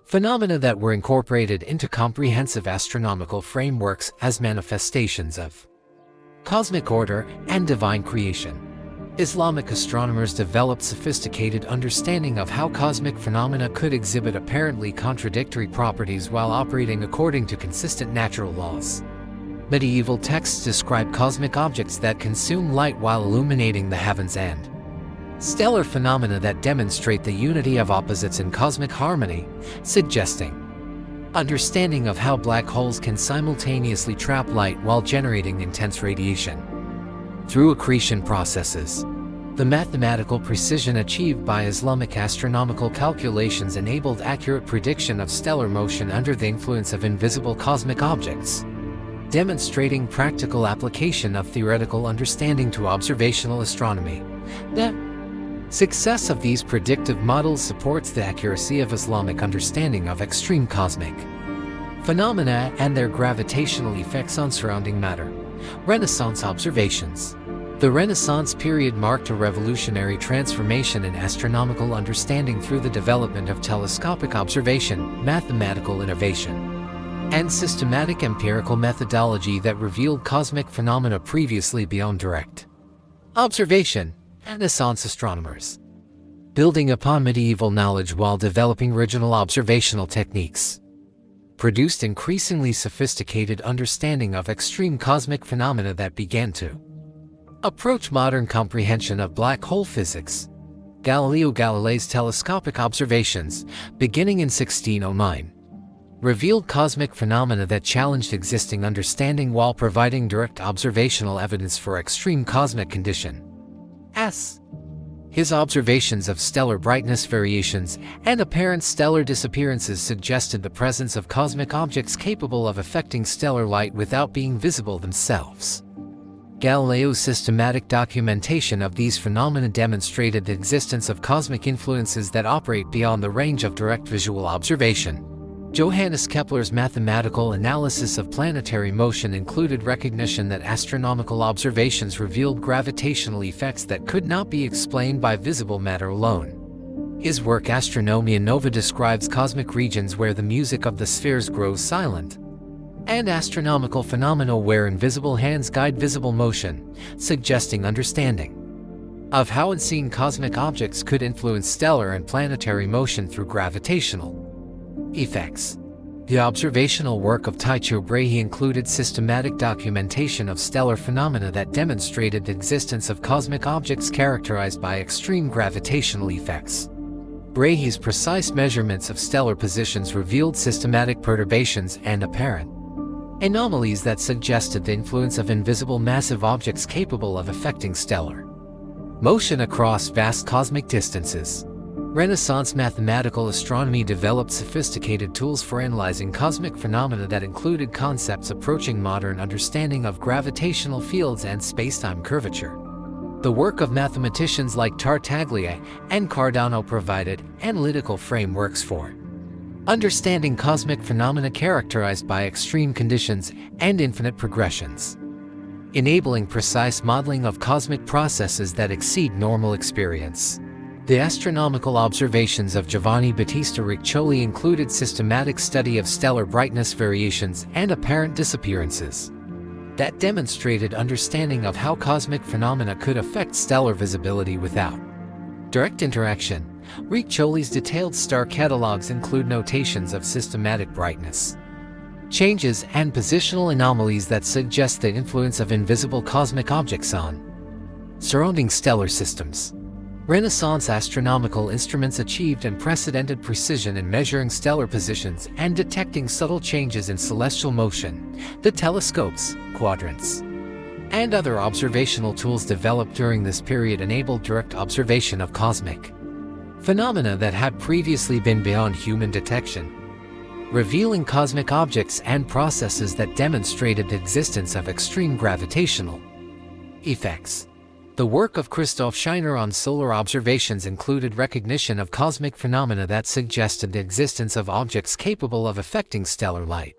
phenomena that were incorporated into comprehensive astronomical frameworks as manifestations of cosmic order and divine creation. Islamic astronomers developed sophisticated understanding of how cosmic phenomena could exhibit apparently contradictory properties while operating according to consistent natural laws. Medieval texts describe cosmic objects that consume light while illuminating the heavens and stellar phenomena that demonstrate the unity of opposites in cosmic harmony, suggesting understanding of how black holes can simultaneously trap light while generating intense radiation. Through accretion processes, the mathematical precision achieved by Islamic astronomical calculations enabled accurate prediction of stellar motion under the influence of invisible cosmic objects, demonstrating practical application of theoretical understanding to observational astronomy. The success of these predictive models supports the accuracy of Islamic understanding of extreme cosmic phenomena and their gravitational effects on surrounding matter. Renaissance observations. The Renaissance period marked a revolutionary transformation in astronomical understanding through the development of telescopic observation, mathematical innovation, and systematic empirical methodology that revealed cosmic phenomena previously beyond direct observation. Renaissance astronomers, building upon medieval knowledge while developing original observational techniques, produced increasingly sophisticated understanding of extreme cosmic phenomena that began to approach modern comprehension of black hole physics. Galileo Galilei's telescopic observations, beginning in 1609, revealed cosmic phenomena that challenged existing understanding while providing direct observational evidence for extreme cosmic conditions. His observations of stellar brightness variations and apparent stellar disappearances suggested the presence of cosmic objects capable of affecting stellar light without being visible themselves. Galileo's systematic documentation of these phenomena demonstrated the existence of cosmic influences that operate beyond the range of direct visual observation. Johannes Kepler's mathematical analysis of planetary motion included recognition that astronomical observations revealed gravitational effects that could not be explained by visible matter alone. His work Astronomia Nova describes cosmic regions where the music of the spheres grows silent, and astronomical phenomena where invisible hands guide visible motion, suggesting understanding of how unseen cosmic objects could influence stellar and planetary motion through gravitational effects. The observational work of Tycho Brahe included systematic documentation of stellar phenomena that demonstrated the existence of cosmic objects characterized by extreme gravitational effects. Brahe's precise measurements of stellar positions revealed systematic perturbations and apparent anomalies that suggested the influence of invisible massive objects capable of affecting stellar motion across vast cosmic distances. Renaissance mathematical astronomy developed sophisticated tools for analyzing cosmic phenomena that included concepts approaching modern understanding of gravitational fields and spacetime curvature. The work of mathematicians like Tartaglia and Cardano provided analytical frameworks for understanding cosmic phenomena characterized by extreme conditions and infinite progressions, enabling precise modeling of cosmic processes that exceed normal experience. The astronomical observations of Giovanni Battista Riccioli included systematic study of stellar brightness variations and apparent disappearances that demonstrated understanding of how cosmic phenomena could affect stellar visibility without direct interaction. Riccioli's detailed star catalogs include notations of systematic brightness changes and positional anomalies that suggest the influence of invisible cosmic objects on surrounding stellar systems. Renaissance astronomical instruments achieved unprecedented precision in measuring stellar positions and detecting subtle changes in celestial motion. The telescopes, quadrants, and other observational tools developed during this period enabled direct observation of cosmic phenomena that had previously been beyond human detection, revealing cosmic objects and processes that demonstrated the existence of extreme gravitational effects. The work of Christoph Scheiner on solar observations included recognition of cosmic phenomena that suggested the existence of objects capable of affecting stellar light.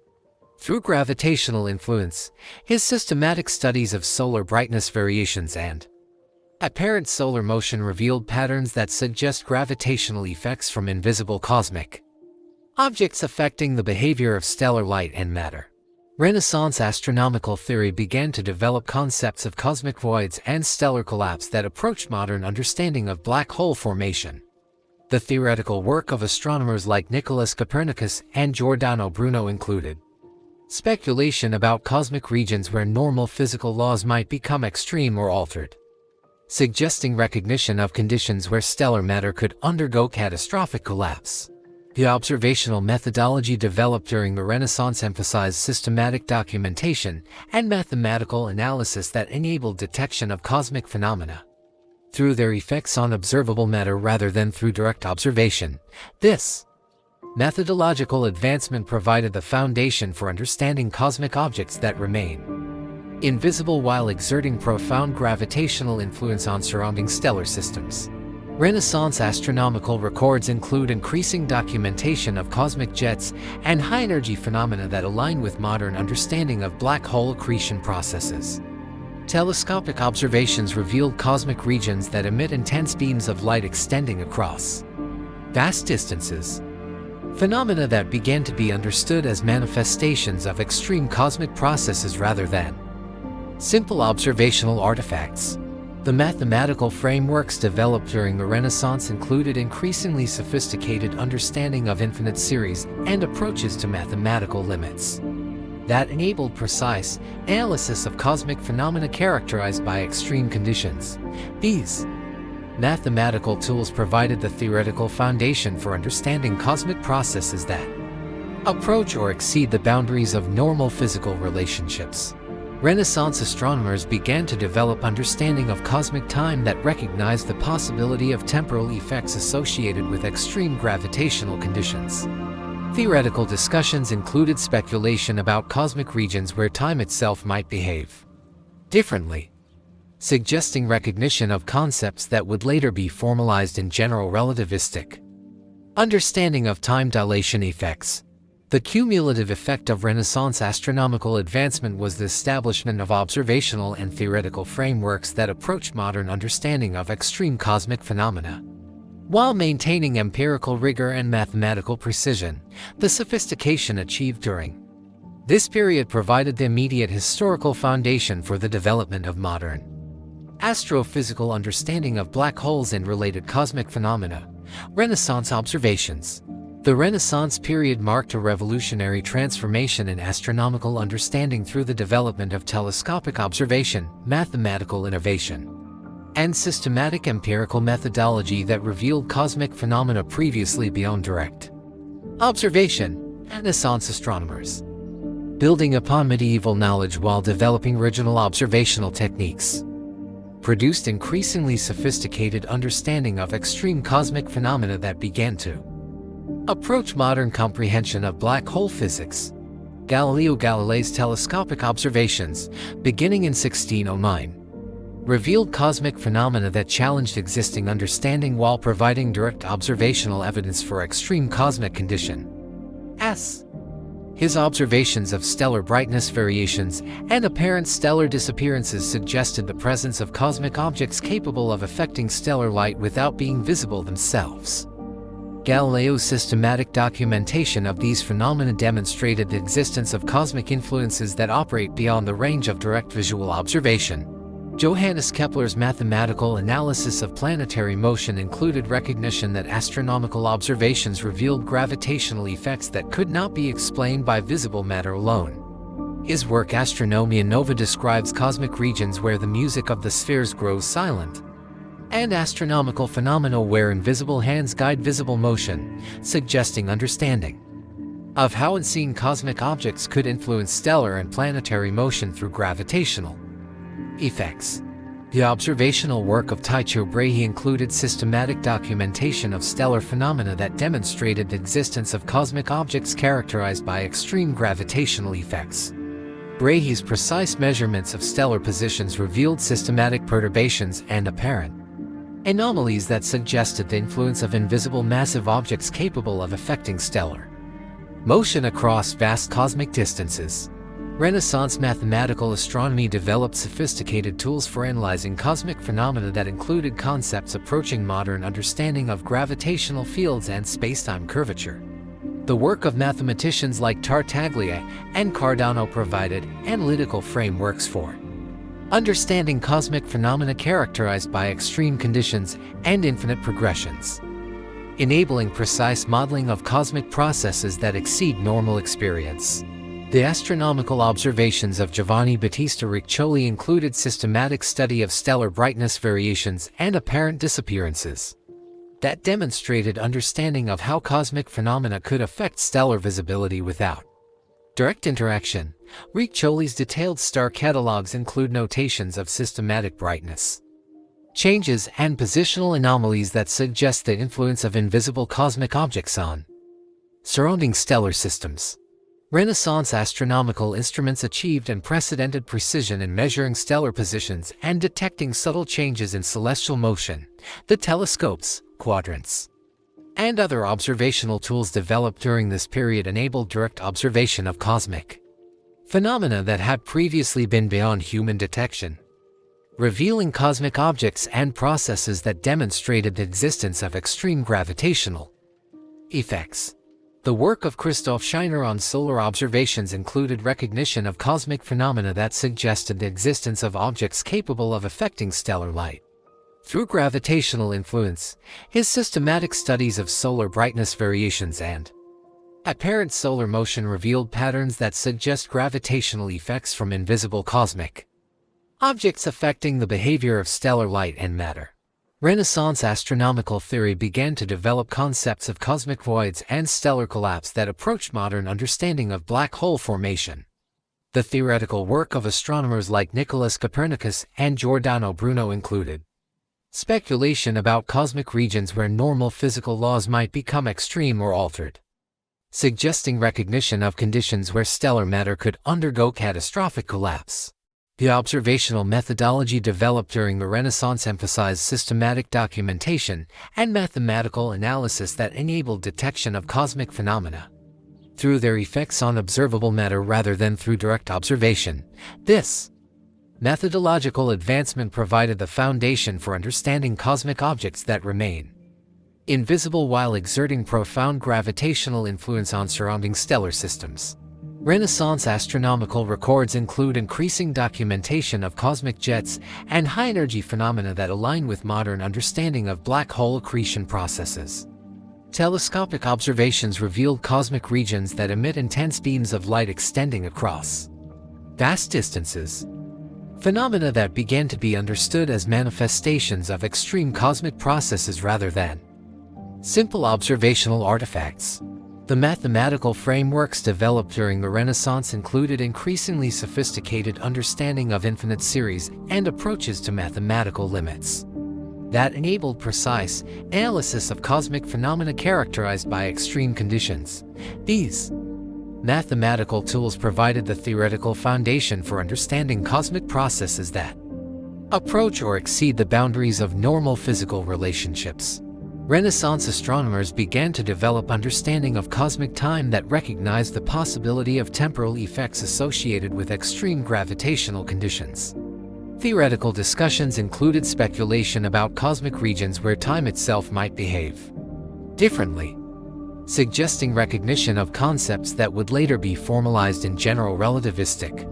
Through gravitational influence, his systematic studies of solar brightness variations and apparent solar motion revealed patterns that suggest gravitational effects from invisible cosmic objects affecting the behavior of stellar light and matter. Renaissance astronomical theory began to develop concepts of cosmic voids and stellar collapse that approached modern understanding of black hole formation. The theoretical work of astronomers like Nicolaus Copernicus and Giordano Bruno included speculation about cosmic regions where normal physical laws might become extreme or altered, suggesting recognition of conditions where stellar matter could undergo catastrophic collapse. The observational methodology developed during the Renaissance emphasized systematic documentation and mathematical analysis that enabled detection of cosmic phenomena through their effects on observable matter rather than through direct observation. This methodological advancement provided the foundation for understanding cosmic objects that remain invisible while exerting profound gravitational influence on surrounding stellar systems. Renaissance astronomical records include increasing documentation of cosmic jets and high-energy phenomena that align with modern understanding of black hole accretion processes. Telescopic observations revealed cosmic regions that emit intense beams of light extending across vast distances, phenomena that began to be understood as manifestations of extreme cosmic processes rather than simple observational artifacts. The mathematical frameworks developed during the Renaissance included increasingly sophisticated understanding of infinite series and approaches to mathematical limits that enabled precise analysis of cosmic phenomena characterized by extreme conditions. These mathematical tools provided the theoretical foundation for understanding cosmic processes that approach or exceed the boundaries of normal physical relationships. Renaissance astronomers began to develop understanding of cosmic time that recognized the possibility of temporal effects associated with extreme gravitational conditions. Theoretical discussions included speculation about cosmic regions where time itself might behave differently, suggesting recognition of concepts that would later be formalized in general relativistic understanding of time dilation effects. The cumulative effect of Renaissance astronomical advancement was the establishment of observational and theoretical frameworks that approached modern understanding of extreme cosmic phenomena. While maintaining empirical rigor and mathematical precision, the sophistication achieved during this period provided the immediate historical foundation for the development of modern astrophysical understanding of black holes and related cosmic phenomena. Renaissance observations. The Renaissance period marked a revolutionary transformation in astronomical understanding through the development of telescopic observation, mathematical innovation, and systematic empirical methodology that revealed cosmic phenomena previously beyond direct observation. Renaissance astronomers, building upon medieval knowledge while developing original observational techniques, produced increasingly sophisticated understanding of extreme cosmic phenomena that began to approach modern comprehension of black hole physics. Galileo Galilei's telescopic observations, beginning in 1609, revealed cosmic phenomena that challenged existing understanding while providing direct observational evidence for extreme cosmic conditions. His observations of stellar brightness variations and apparent stellar disappearances suggested the presence of cosmic objects capable of affecting stellar light without being visible themselves. Galileo's systematic documentation of these phenomena demonstrated the existence of cosmic influences that operate beyond the range of direct visual observation. Johannes Kepler's mathematical analysis of planetary motion included recognition that astronomical observations revealed gravitational effects that could not be explained by visible matter alone. His work Astronomia Nova describes cosmic regions where the music of the spheres grows silent, and astronomical phenomena where invisible hands guide visible motion, suggesting understanding of how unseen cosmic objects could influence stellar and planetary motion through gravitational effects. The observational work of Tycho Brahe included systematic documentation of stellar phenomena that demonstrated the existence of cosmic objects characterized by extreme gravitational effects. Brahe's precise measurements of stellar positions revealed systematic perturbations and apparent anomalies that suggested the influence of invisible massive objects capable of affecting stellar motion across vast cosmic distances. Renaissance mathematical astronomy developed sophisticated tools for analyzing cosmic phenomena that included concepts approaching modern understanding of gravitational fields and spacetime curvature. The work of mathematicians like Tartaglia and Cardano provided analytical frameworks for understanding cosmic phenomena characterized by extreme conditions and infinite progressions, enabling precise modeling of cosmic processes that exceed normal experience. The astronomical observations of Giovanni Battista Riccioli included systematic study of stellar brightness variations and apparent disappearances that demonstrated understanding of how cosmic phenomena could affect stellar visibility without direct interaction. Riccioli's detailed star catalogs include notations of systematic brightness changes and positional anomalies that suggest the influence of invisible cosmic objects on surrounding stellar systems. Renaissance astronomical instruments achieved unprecedented precision in measuring stellar positions and detecting subtle changes in celestial motion. The telescopes, quadrants, and other observational tools developed during this period enabled direct observation of cosmic phenomena that had previously been beyond human detection, revealing cosmic objects and processes that demonstrated the existence of extreme gravitational effects. The work of Christoph Scheiner on solar observations included recognition of cosmic phenomena that suggested the existence of objects capable of affecting stellar light through gravitational influence. His systematic studies of solar brightness variations and apparent solar motion revealed patterns that suggest gravitational effects from invisible cosmic objects affecting the behavior of stellar light and matter. Renaissance astronomical theory began to develop concepts of cosmic voids and stellar collapse that approached modern understanding of black hole formation. The theoretical work of astronomers like Nicholas Copernicus and Giordano Bruno included speculation about cosmic regions where normal physical laws might become extreme or altered, suggesting recognition of conditions where stellar matter could undergo catastrophic collapse. The observational methodology developed during the Renaissance emphasized systematic documentation and mathematical analysis that enabled detection of cosmic phenomena through their effects on observable matter rather than through direct observation. This methodological advancement provided the foundation for understanding cosmic objects that remain invisible while exerting profound gravitational influence on surrounding stellar systems. Renaissance astronomical records include increasing documentation of cosmic jets and high-energy phenomena that align with modern understanding of black hole accretion processes. Telescopic observations revealed cosmic regions that emit intense beams of light extending across vast distances, phenomena that began to be understood as manifestations of extreme cosmic processes rather than simple observational artifacts. The mathematical frameworks developed during the Renaissance included increasingly sophisticated understanding of infinite series and approaches to mathematical limits that enabled precise analysis of cosmic phenomena characterized by extreme conditions. These mathematical tools provided the theoretical foundation for understanding cosmic processes that approach or exceed the boundaries of normal physical relationships. Renaissance astronomers began to develop understanding of cosmic time that recognized the possibility of temporal effects associated with extreme gravitational conditions. Theoretical discussions included speculation about cosmic regions where time itself might behave differently, suggesting recognition of concepts that would later be formalized in general relativistic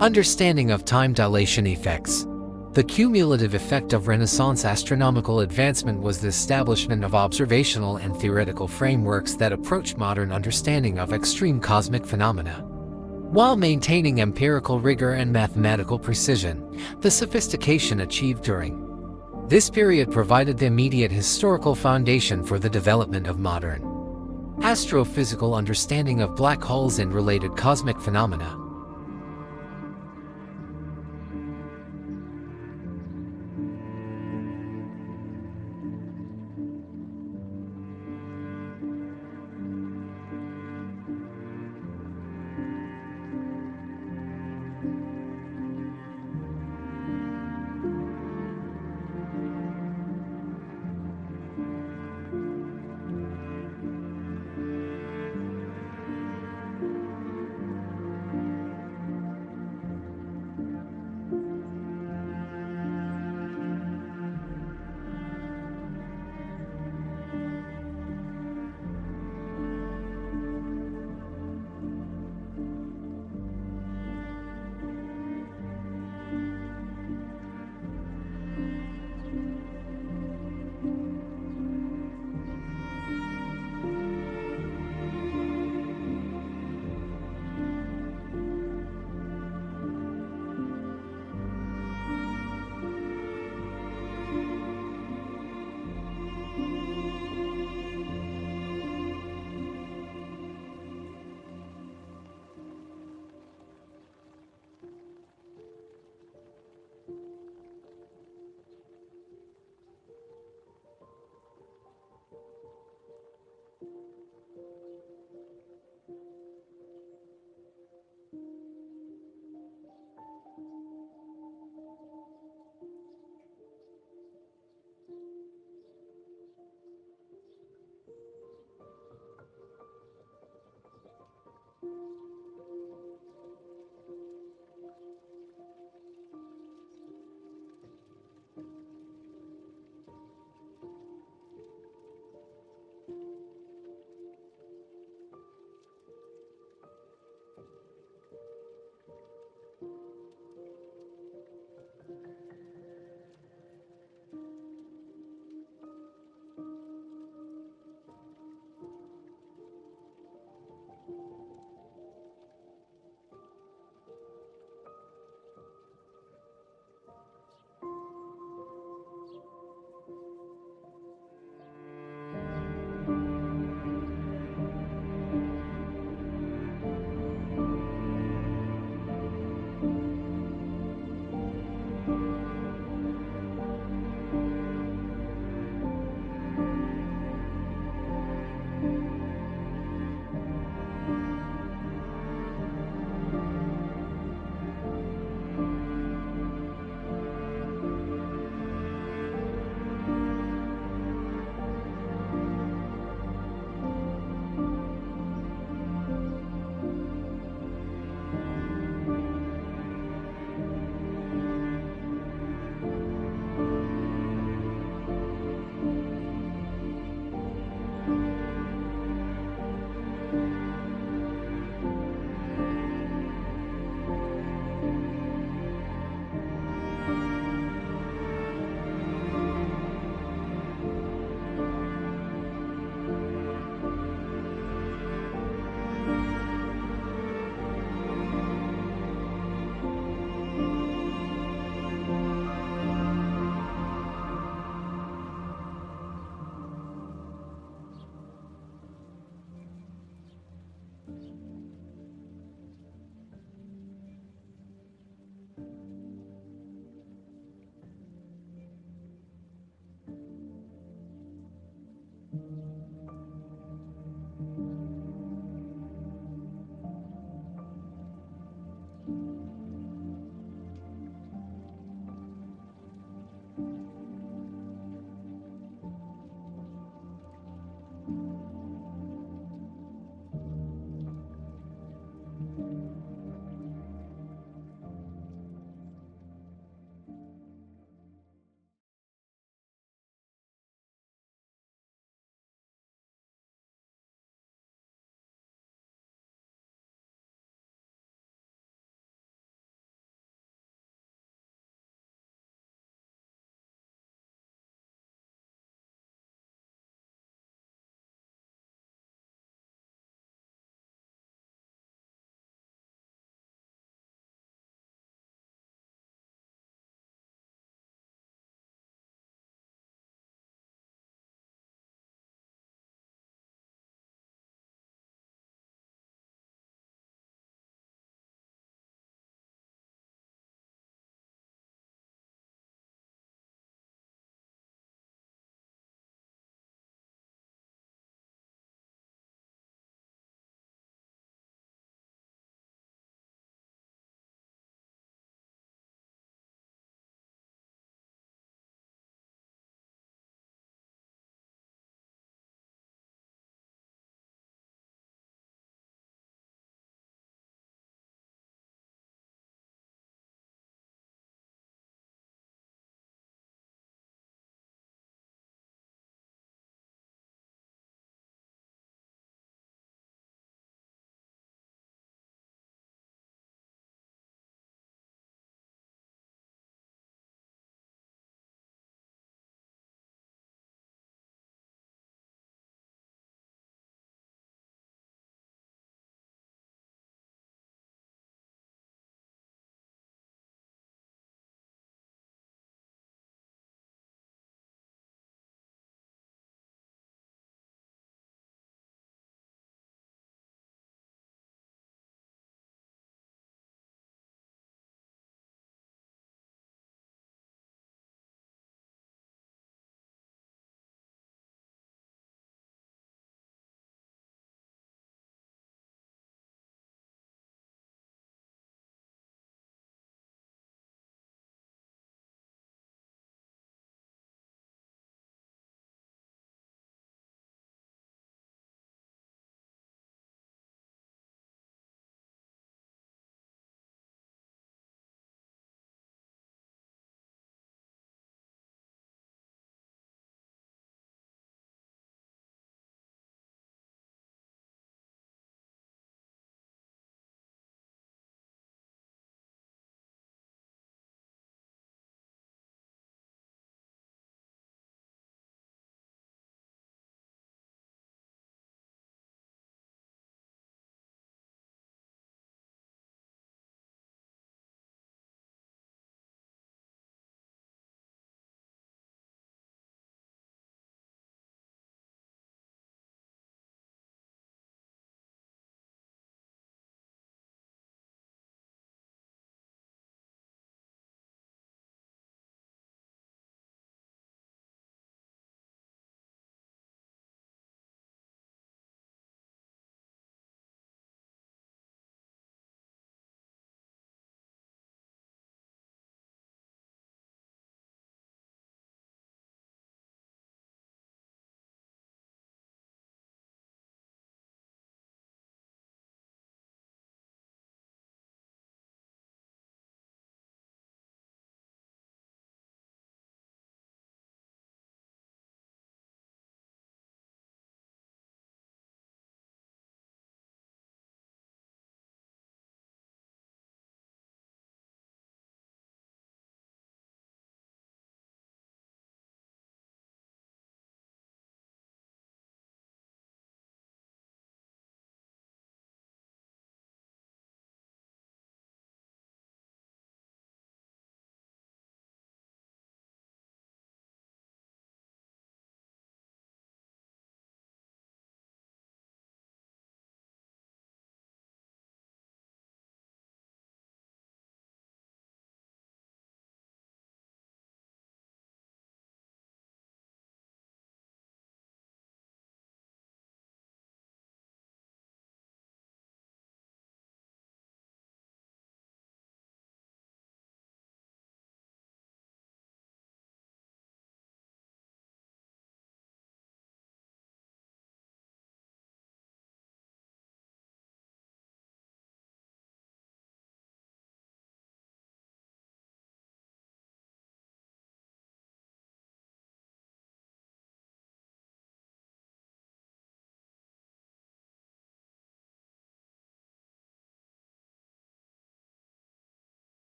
understanding of time dilation effects. The cumulative effect of Renaissance astronomical advancement was the establishment of observational and theoretical frameworks that approach modern understanding of extreme cosmic phenomena. While maintaining empirical rigor and mathematical precision, the sophistication achieved during this period provided the immediate historical foundation for the development of modern astrophysical understanding of black holes and related cosmic phenomena. you.